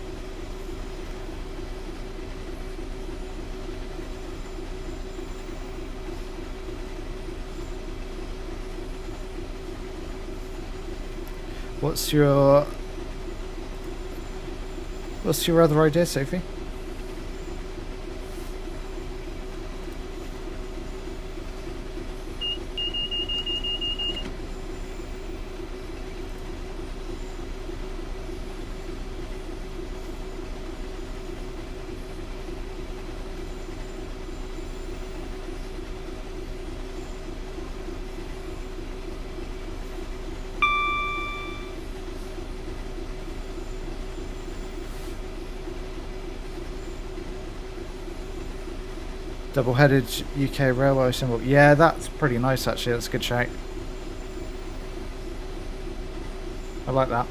What's your other idea, Sophie? Double-headed UK railway symbol. Yeah, that's pretty nice actually. That's a good shout. I like that.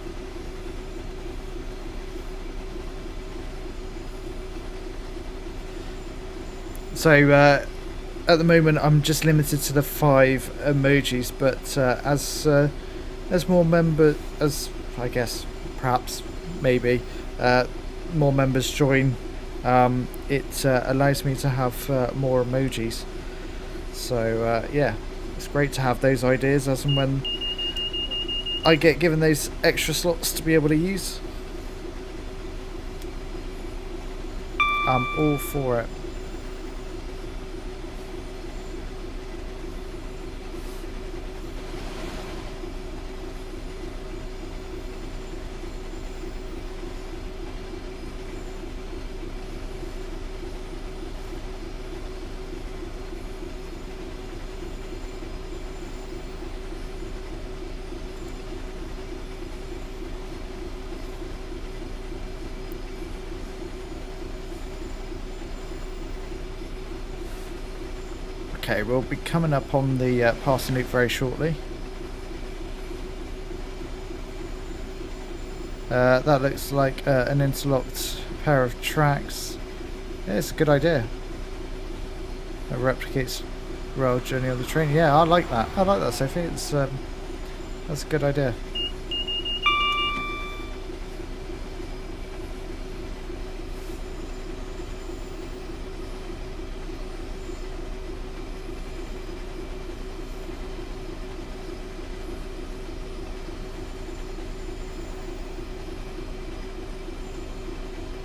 So at the moment I'm just limited to the 5 emojis, but as more members, as I guess perhaps maybe more members join, it allows me to have more emojis. So yeah, it's great to have those ideas as and when I get given those extra slots to be able to use. I'm all for it. Okay, we'll be coming up on the passing loop very shortly. That looks like an interlocked pair of tracks. Yeah, it's a good idea. It replicates rail journey of the train. Yeah, I like that. I like that, Sophie. It's that's a good idea.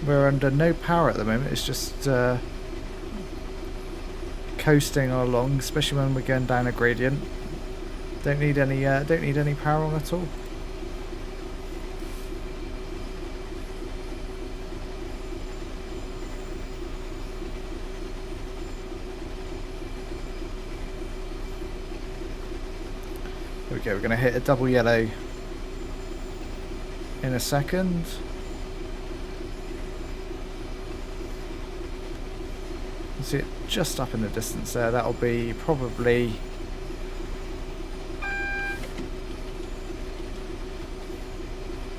We're under no power at the moment. It's just coasting along, especially when we're going down a gradient. Don't need any power on at all. we go, we're going to hit a double yellow in a second. You see it just up in the distance there. That'll be probably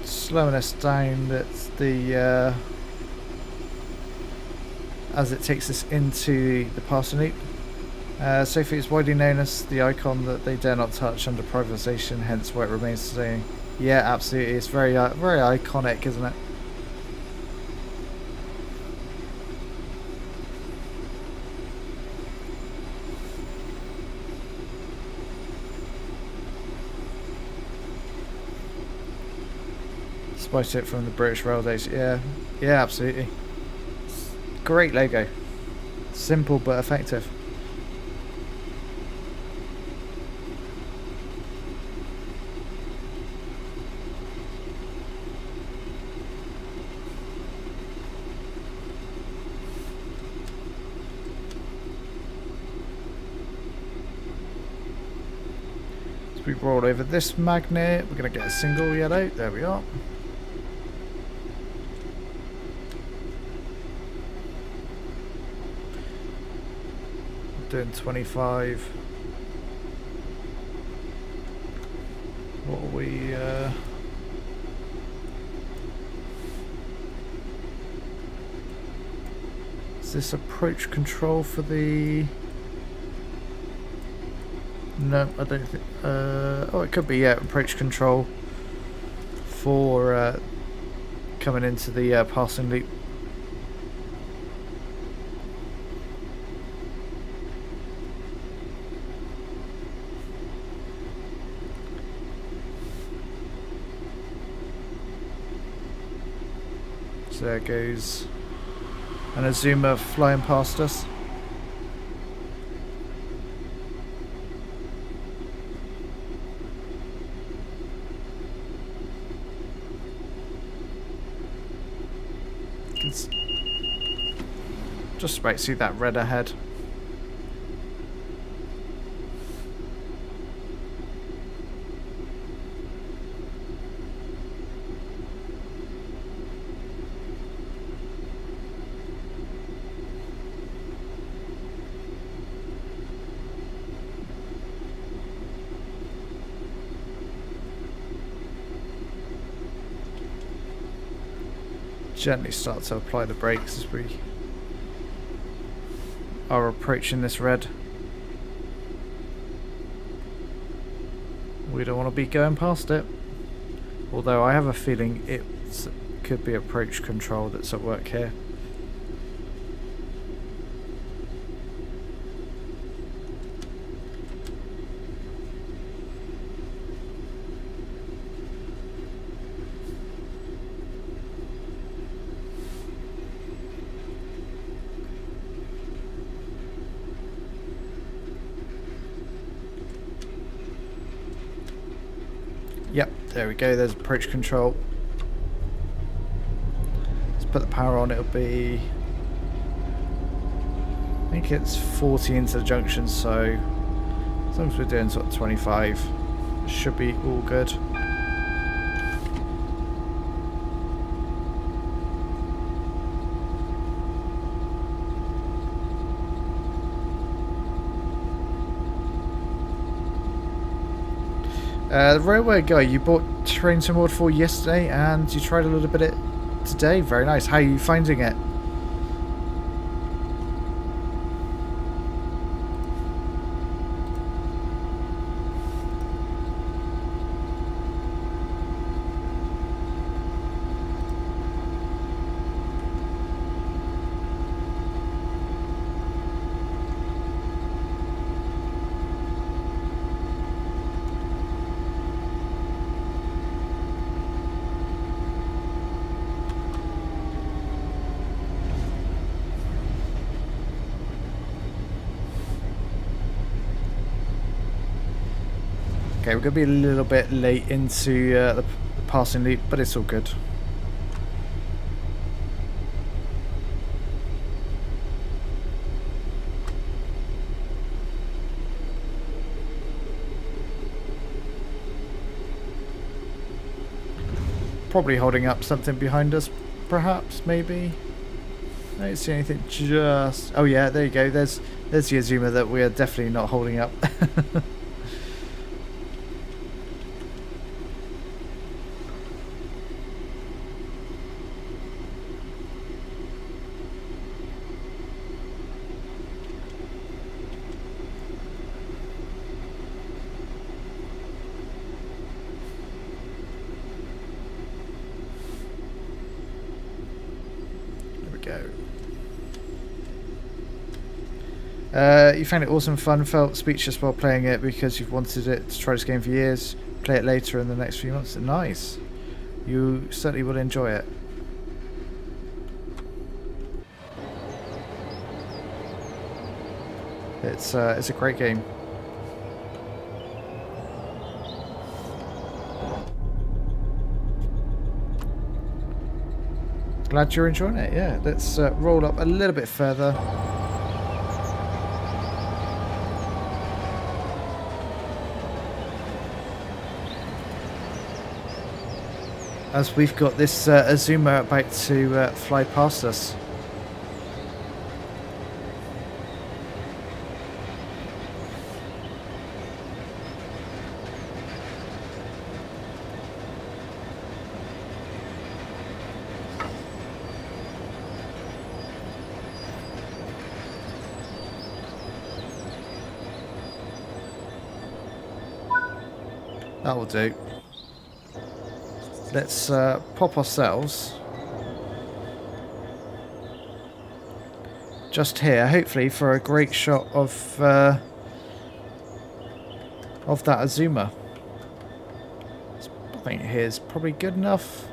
slowing us down. That's the as it takes us into the passing loop. Safety is widely known as the icon that they dare not touch under privatisation, hence why it remains today. Yeah, absolutely. It's very very iconic, isn't it? Spice it from the British Rail days. Yeah, yeah, absolutely. Great logo. Simple but effective. We roll over this magnet, we're going to get a single yellow, there we are. Doing 25. What are we, is this approach control for the... No, I don't think. Oh, it could be, yeah, approach control for coming into the passing loop. So there goes an Azuma flying past us. Just about to see that red ahead. Gently start to apply the brakes as we are approaching this red. We don't want to be going past it, although I have a feeling it could be approach control that's at work here. Yep, there we go, there's approach control. Let's put the power on, it'll be... I think it's 40 into the junction, so as long as we're doing sort of 25, it should be all good. The railway guy, you bought Train Sim World 4 yesterday and you tried a little bit of it today. Very nice. How are you finding it? Okay, we're going to be a little bit late into the passing loop, but it's all good. probably holding up something behind us, perhaps, maybe. I don't see anything just... Oh yeah, there you go. There's the Azuma that we are definitely not holding up. You found it awesome, fun, felt speechless while playing it because you've wanted it to try this game for years, play it later in the next few months. Nice. You certainly will enjoy it. It's a great game. Glad you're enjoying it. Yeah, let's roll up a little bit further. As we've got this Azuma about to fly past us. That will do. Let's pop ourselves just here, hopefully for a great shot of that Azuma. I think here's probably good enough.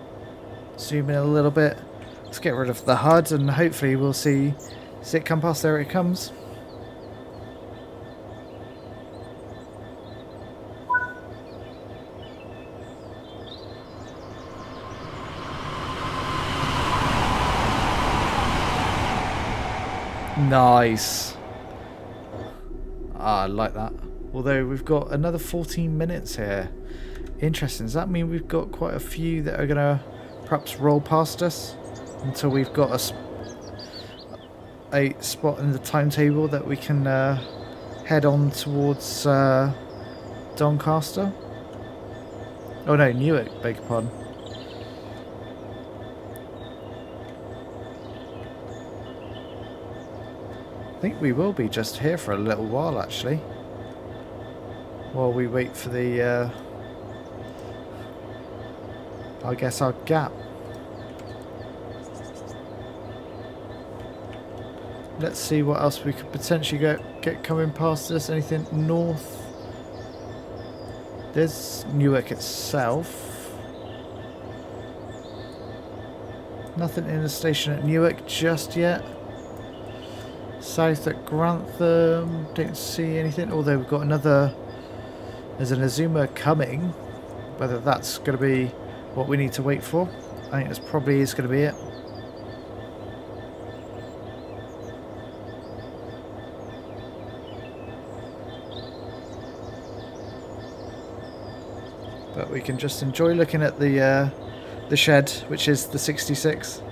Zoom in a little bit. Let's get rid of the HUD and hopefully we'll see it come past. There it comes. Nice. I like that. Although we've got another 14 minutes here. Interesting. Does that mean we've got quite a few that are going to perhaps roll past us until we've got a spot in the timetable that we can head on towards Doncaster? Oh no, Newark, beg your pardon. I think we will be just here for a little while actually, while we wait for the I guess our gap. Let's see what else we could potentially get coming past us. Anything north? There's Newark itself. Nothing in the station at Newark just yet. South at Grantham, don't see anything, although we've got there's an Azuma coming. Whether that's going to be what we need to wait for, I think this probably is going to be it. But we can just enjoy looking at the shed, which is the 66.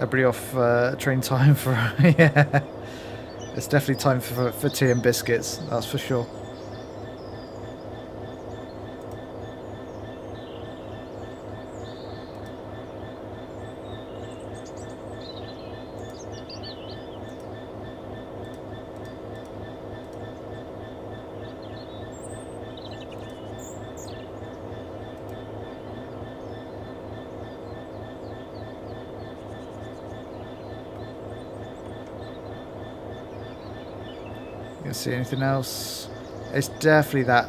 Everybody off train time for yeah. It's definitely time for tea and biscuits, that's for sure. See anything else? It's definitely that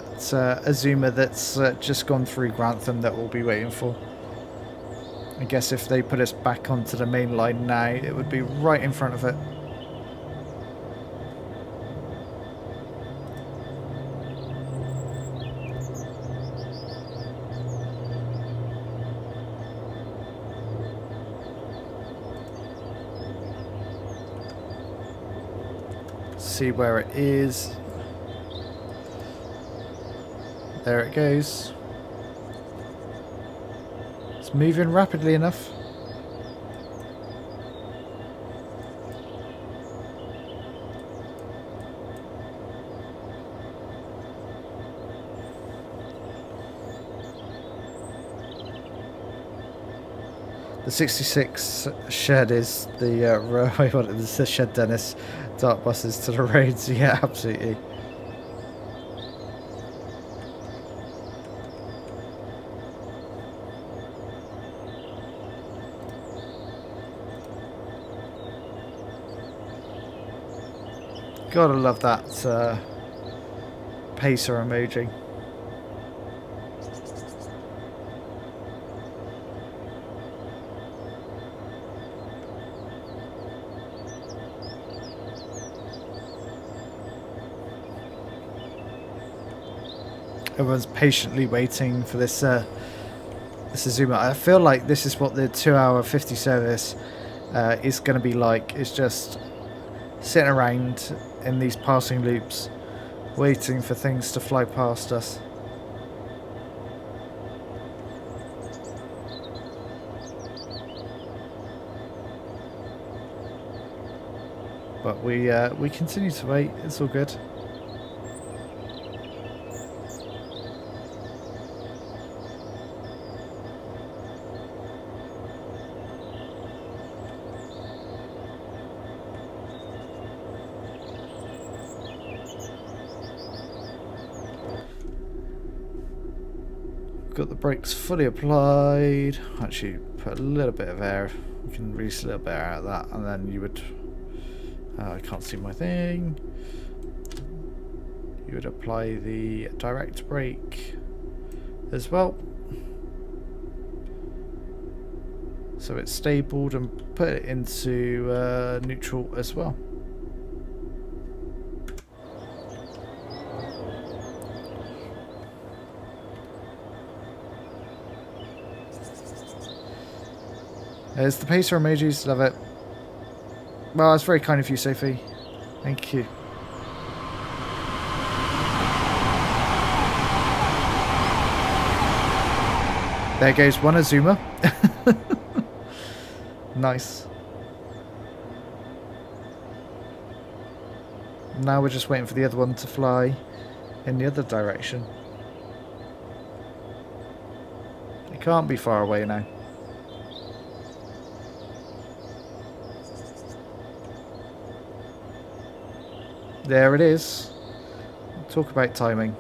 Azuma that's just gone through Grantham that we'll be waiting for. I guess if they put us back onto the main line now, it would be right in front of it. see where it is. There it goes. It's moving rapidly enough. The 66 shed is the railway one. This is the shed, Dennis. Dark buses to the roads. Yeah, absolutely. Gotta love that pacer emoji. Everyone's patiently waiting for this this Azuma. I feel like this is what the 2-hour 50 service is going to be like. It's just sitting around in these passing loops, waiting for things to fly past us. But we continue to wait. It's all good. Got the brakes fully applied. Actually, put a little bit of air. You can release a little bit out of that, and then you would. I can't see my thing. You would apply the direct brake as well, so it's stabled, and put it into neutral as well. There's the pacer emojis, love it. Well, it's very kind of you, Sophie. Thank you. There goes one Azuma. Nice. Now we're just waiting for the other one to fly in the other direction. It can't be far away now. There it is. Talk about timing.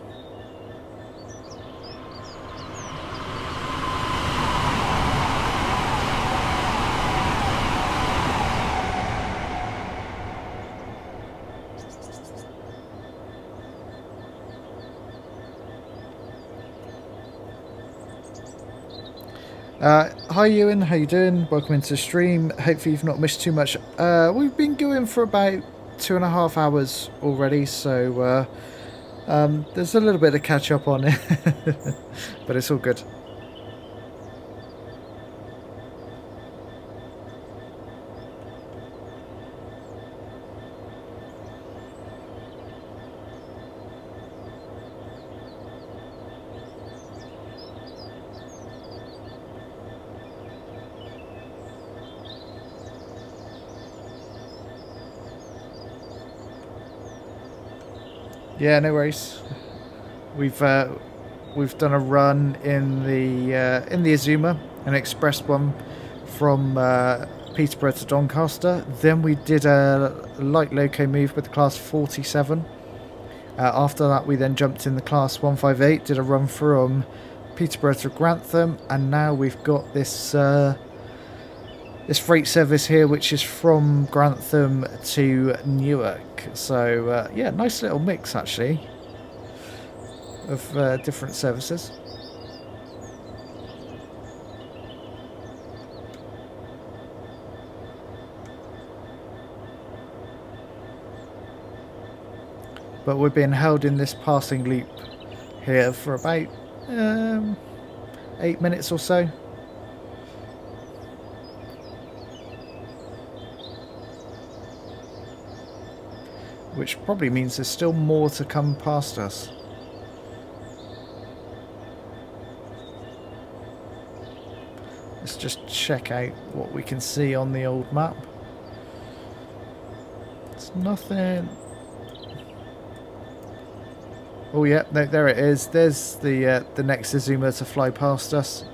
Hi Ewan, how you doing? Welcome into the stream. Hopefully you've not missed too much. We've been going for about 2.5 hours already, so there's a little bit to catch up on it, but it's all good. Yeah, no worries. We've done a run in the Azuma, an express one from Peterborough to Doncaster. Then we did a light loco move with the Class 47. After that, we then jumped in the Class 158, did a run from Peterborough to Grantham, and now we've got this this freight service here, which is from Grantham to Newark. So yeah, nice little mix actually of different services. But we're being held in this passing loop here for about 8 minutes or so. which probably means there's still more to come past us. Let's just check out what we can see on the old map. It's nothing. Oh yeah, no, there it is. There's the next Azuma to fly past us.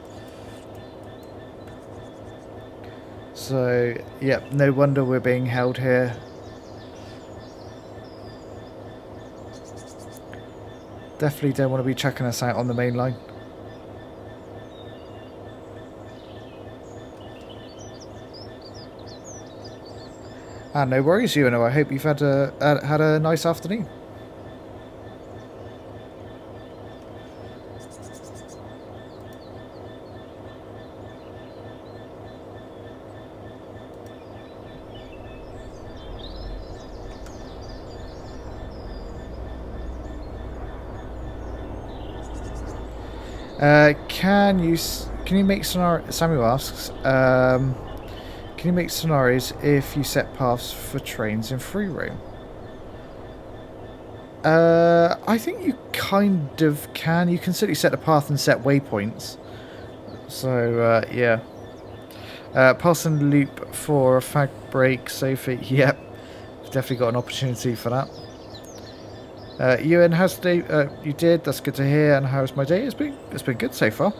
So yeah, no wonder we're being held here. Definitely don't want to be checking us out on the main line. And no worries, you know. I hope you've had a nice afternoon. Can you make scenario? Samuel asks. Can you make scenarios if you set paths for trains in free roam? I think you kind of can. You can certainly set a path and set waypoints. So yeah. Pass and loop for a fag break, Sophie. Yep, definitely got an opportunity for that. Ewan, how's the day? You did. That's good to hear. And how's my day? It's been good so far.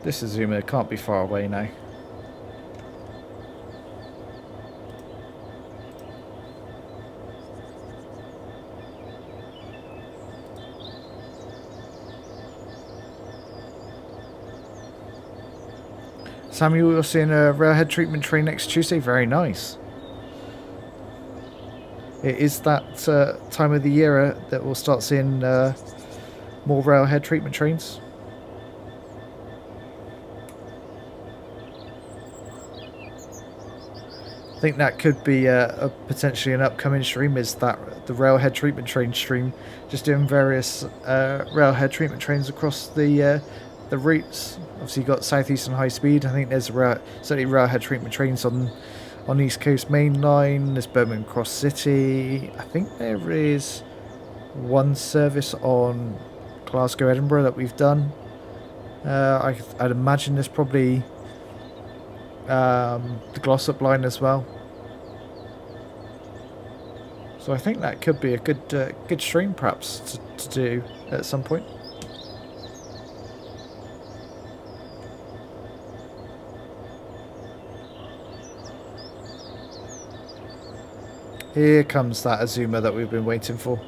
This Azuma can't be far away now. Samuel, you're seeing a railhead treatment train next Tuesday. Very nice. It is that time of the year that we'll start seeing more railhead treatment trains. I think that could be potentially an upcoming stream, is that the railhead treatment train stream, just doing various railhead treatment trains across the routes. Obviously you've got Southeastern High Speed. I think there's certainly railhead treatment trains on East Coast Main Line. There's Birmingham Cross City. I think there is one service on Glasgow Edinburgh that we've done. I'd imagine there's probably the Glossop line as well. So I think that could be a good stream perhaps to do at some point. Here comes that Azuma that we've been waiting for.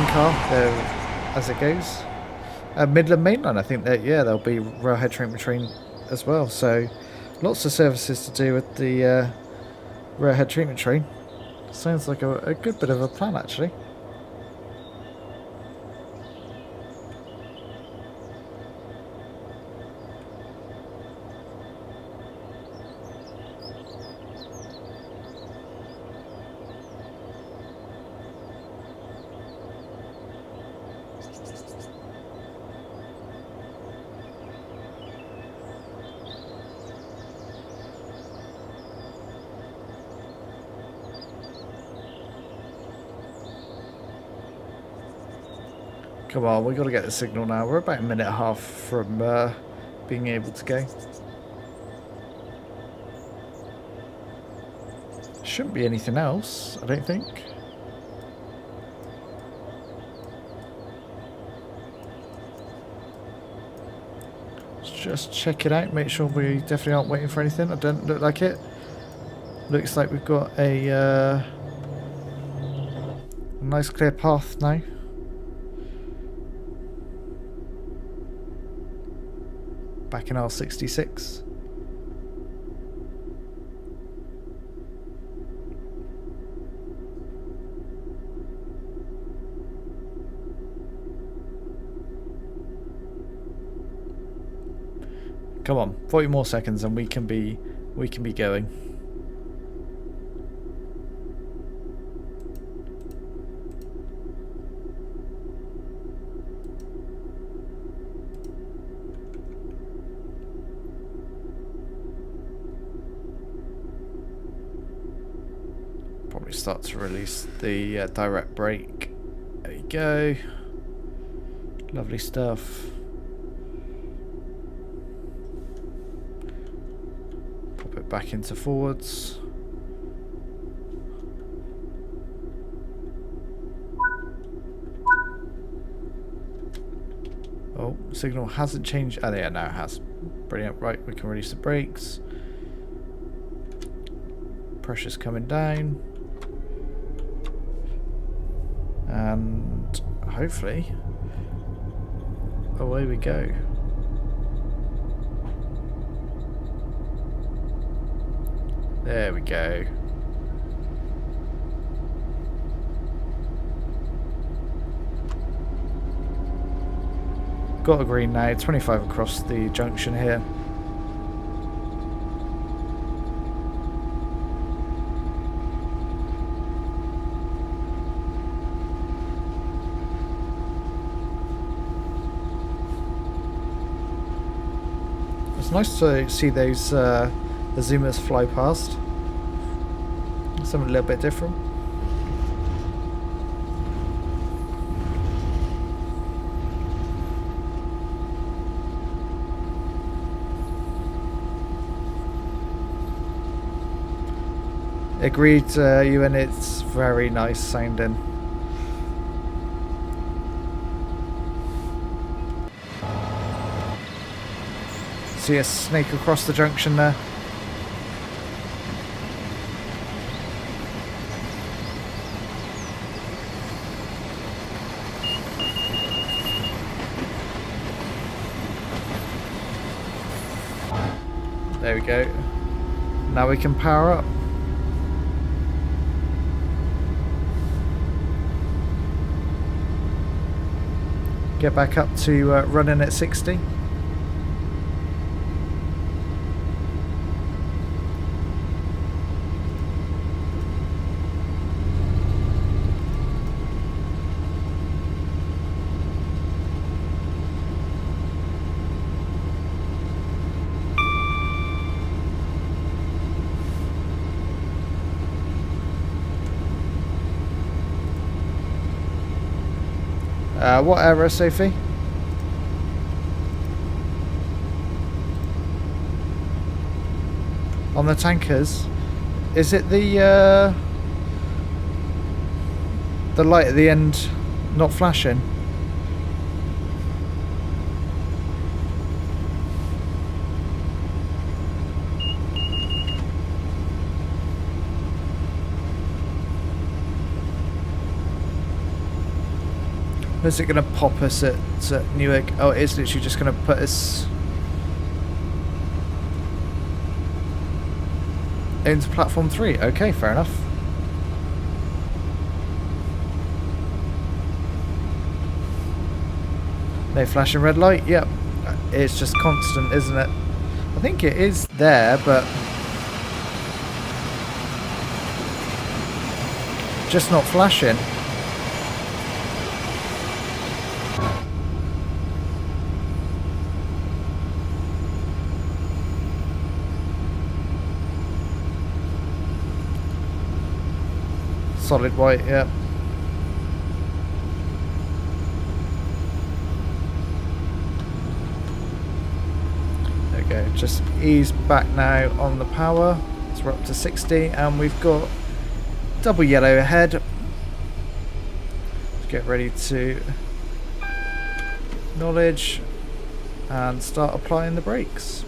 Car there as it goes. Midland Mainline, I think that there'll be railhead treatment train as well. So lots of services to do with the railhead treatment train. Sounds like a good bit of a plan actually. Come on, we've got to get the signal now. We're about a minute and a half from being able to go. Shouldn't be anything else, I don't think. Let's just check it out, make sure we definitely aren't waiting for anything. It doesn't look like it. Looks like we've got a nice clear path now. Back in R66. Come on, 40 more seconds and we can be going. Probably start to release the direct brake. There you go. Lovely stuff. Pop it back into forwards. Oh, signal hasn't changed. Oh yeah, now it has. Brilliant. Right, we can release the brakes. Pressure's coming down. And hopefully away we go. There we go. Got a green now, 25 across the junction here. It's nice to see those Azumas fly past. Something a little bit different. Agreed, Ewan, it's very nice sounding. See a snake across the junction there. There we go. Now we can power up. Get back up to running at 60. What error, Sophie? On the tankers? Is it the light at the end not flashing? Is it going to pop us at Newark? Oh, it is literally just going to put us into platform 3. Okay, fair enough. No flashing red light. Yep, it's just constant, isn't it? I think it is there, but just not flashing. Solid white, yeah. There we go. Just ease back now on the power. So we're up to 60 and we've got double yellow ahead. Let's get ready to acknowledge and start applying the brakes.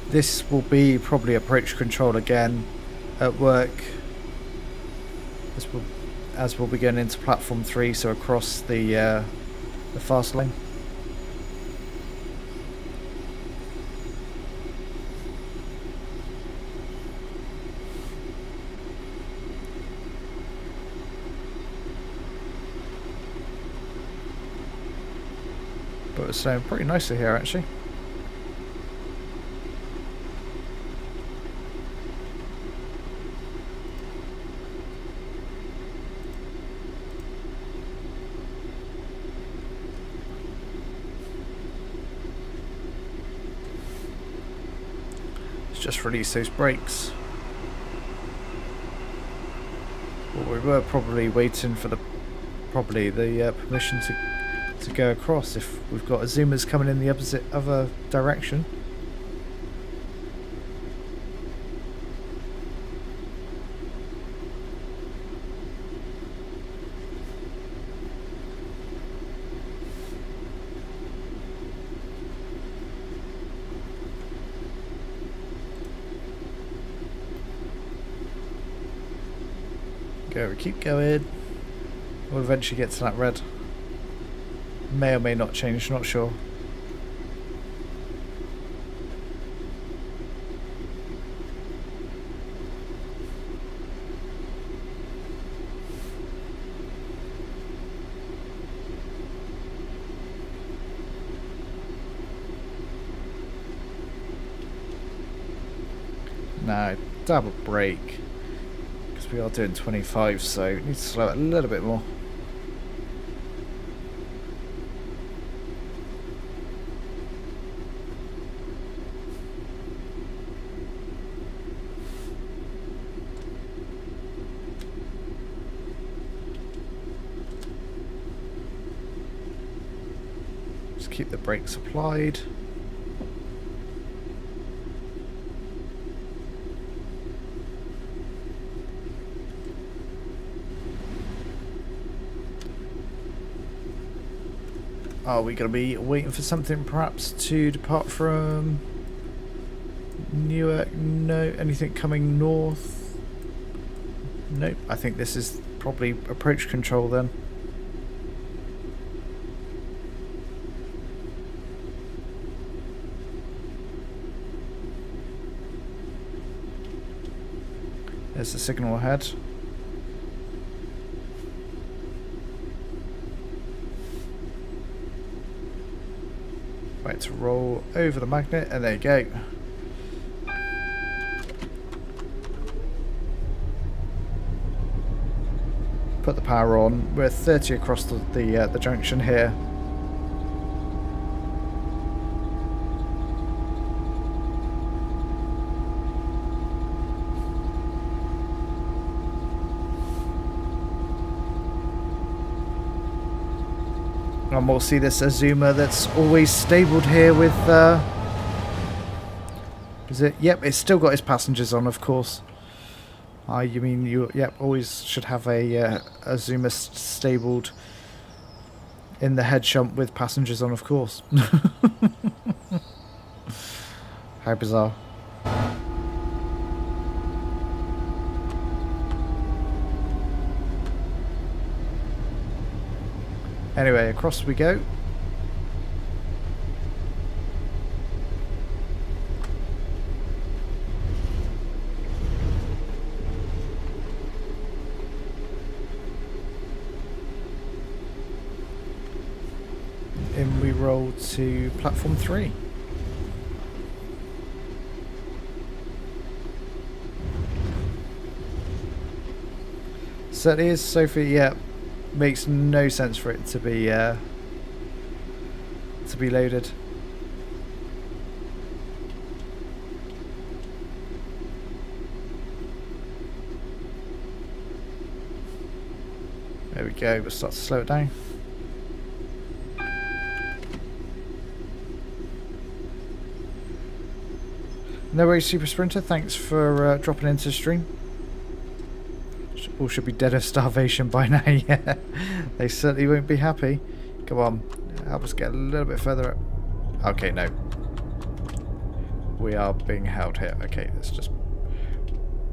This will be probably approach control again at work. As we'll be going into platform 3, so across the fast lane. Thought it was slowing pretty nicely here actually. Let's just release those brakes. Well, we were probably waiting for the permission to go across if we've got Azumas coming in the other direction. Go, we keep going. We'll eventually get to that red. May or may not change, not sure. Now, double brake. Because we are doing 25, so we need to slow it a little bit more. Just keep the brakes applied. Are we going to be waiting for something perhaps to depart from Newark? No. Anything coming north? Nope. I think this is probably approach control then. There's the signal ahead. Right, to roll over the magnet, and there you go. Put the power on. We're 30 across the junction here. And we'll see this Azuma that's always stabled here with, is it? Yep, it's still got its passengers on, of course. You mean, yep, always should have a Azuma stabled in the head shunt with passengers on, of course. How bizarre. Anyway, across we go. In we roll to platform 3. Certainly is, Sophie, yeah. Makes no sense for it to be loaded. There we go, we'll start to slow it down. No worries, Super Sprinter, thanks for dropping into the stream. All should be dead of starvation by now, yeah. They certainly won't be happy. Come on, help us get a little bit further up. Okay, no. We are being held here. Okay, let's just...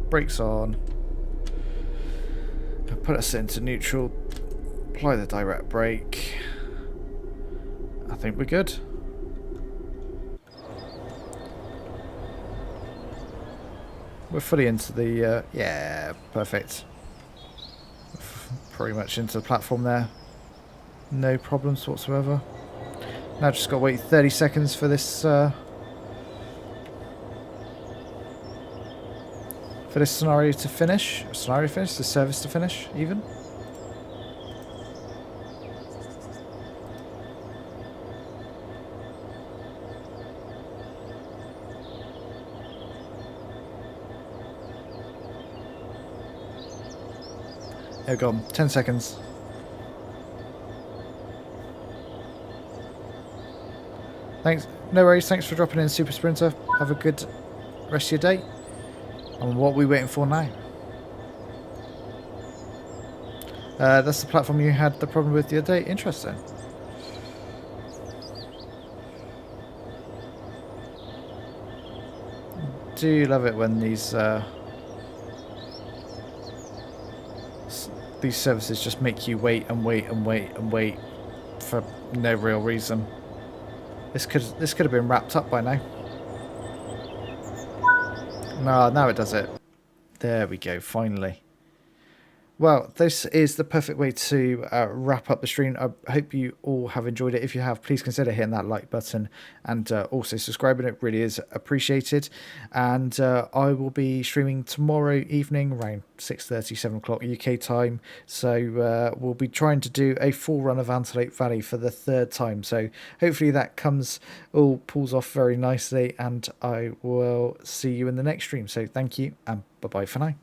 Brakes on. Put us into neutral. Apply the direct brake. I think we're good. We're fully into the... yeah, perfect. Pretty much into the platform there. No problems whatsoever. Now just got to wait 30 seconds for this scenario to finish. The service to finish, even. There we go. 10 seconds. Thanks. No worries. Thanks for dropping in, Super Sprinter. Have a good rest of your day. And what are we waiting for now? That's the platform you had the problem with the other day. Interesting. Do love it when these services just make you wait and wait and wait and wait for no real reason. This could have been wrapped up by now. No, now it does it. There we go, finally. Well, this is the perfect way to wrap up the stream. I hope you all have enjoyed it. If you have, please consider hitting that like button and also subscribing. It really is appreciated. And I will be streaming tomorrow evening around 6:30, 7 o'clock UK time. So we'll be trying to do a full run of Antelope Valley for the 3rd time. So hopefully that pulls off very nicely. And I will see you in the next stream. So thank you and bye-bye for now.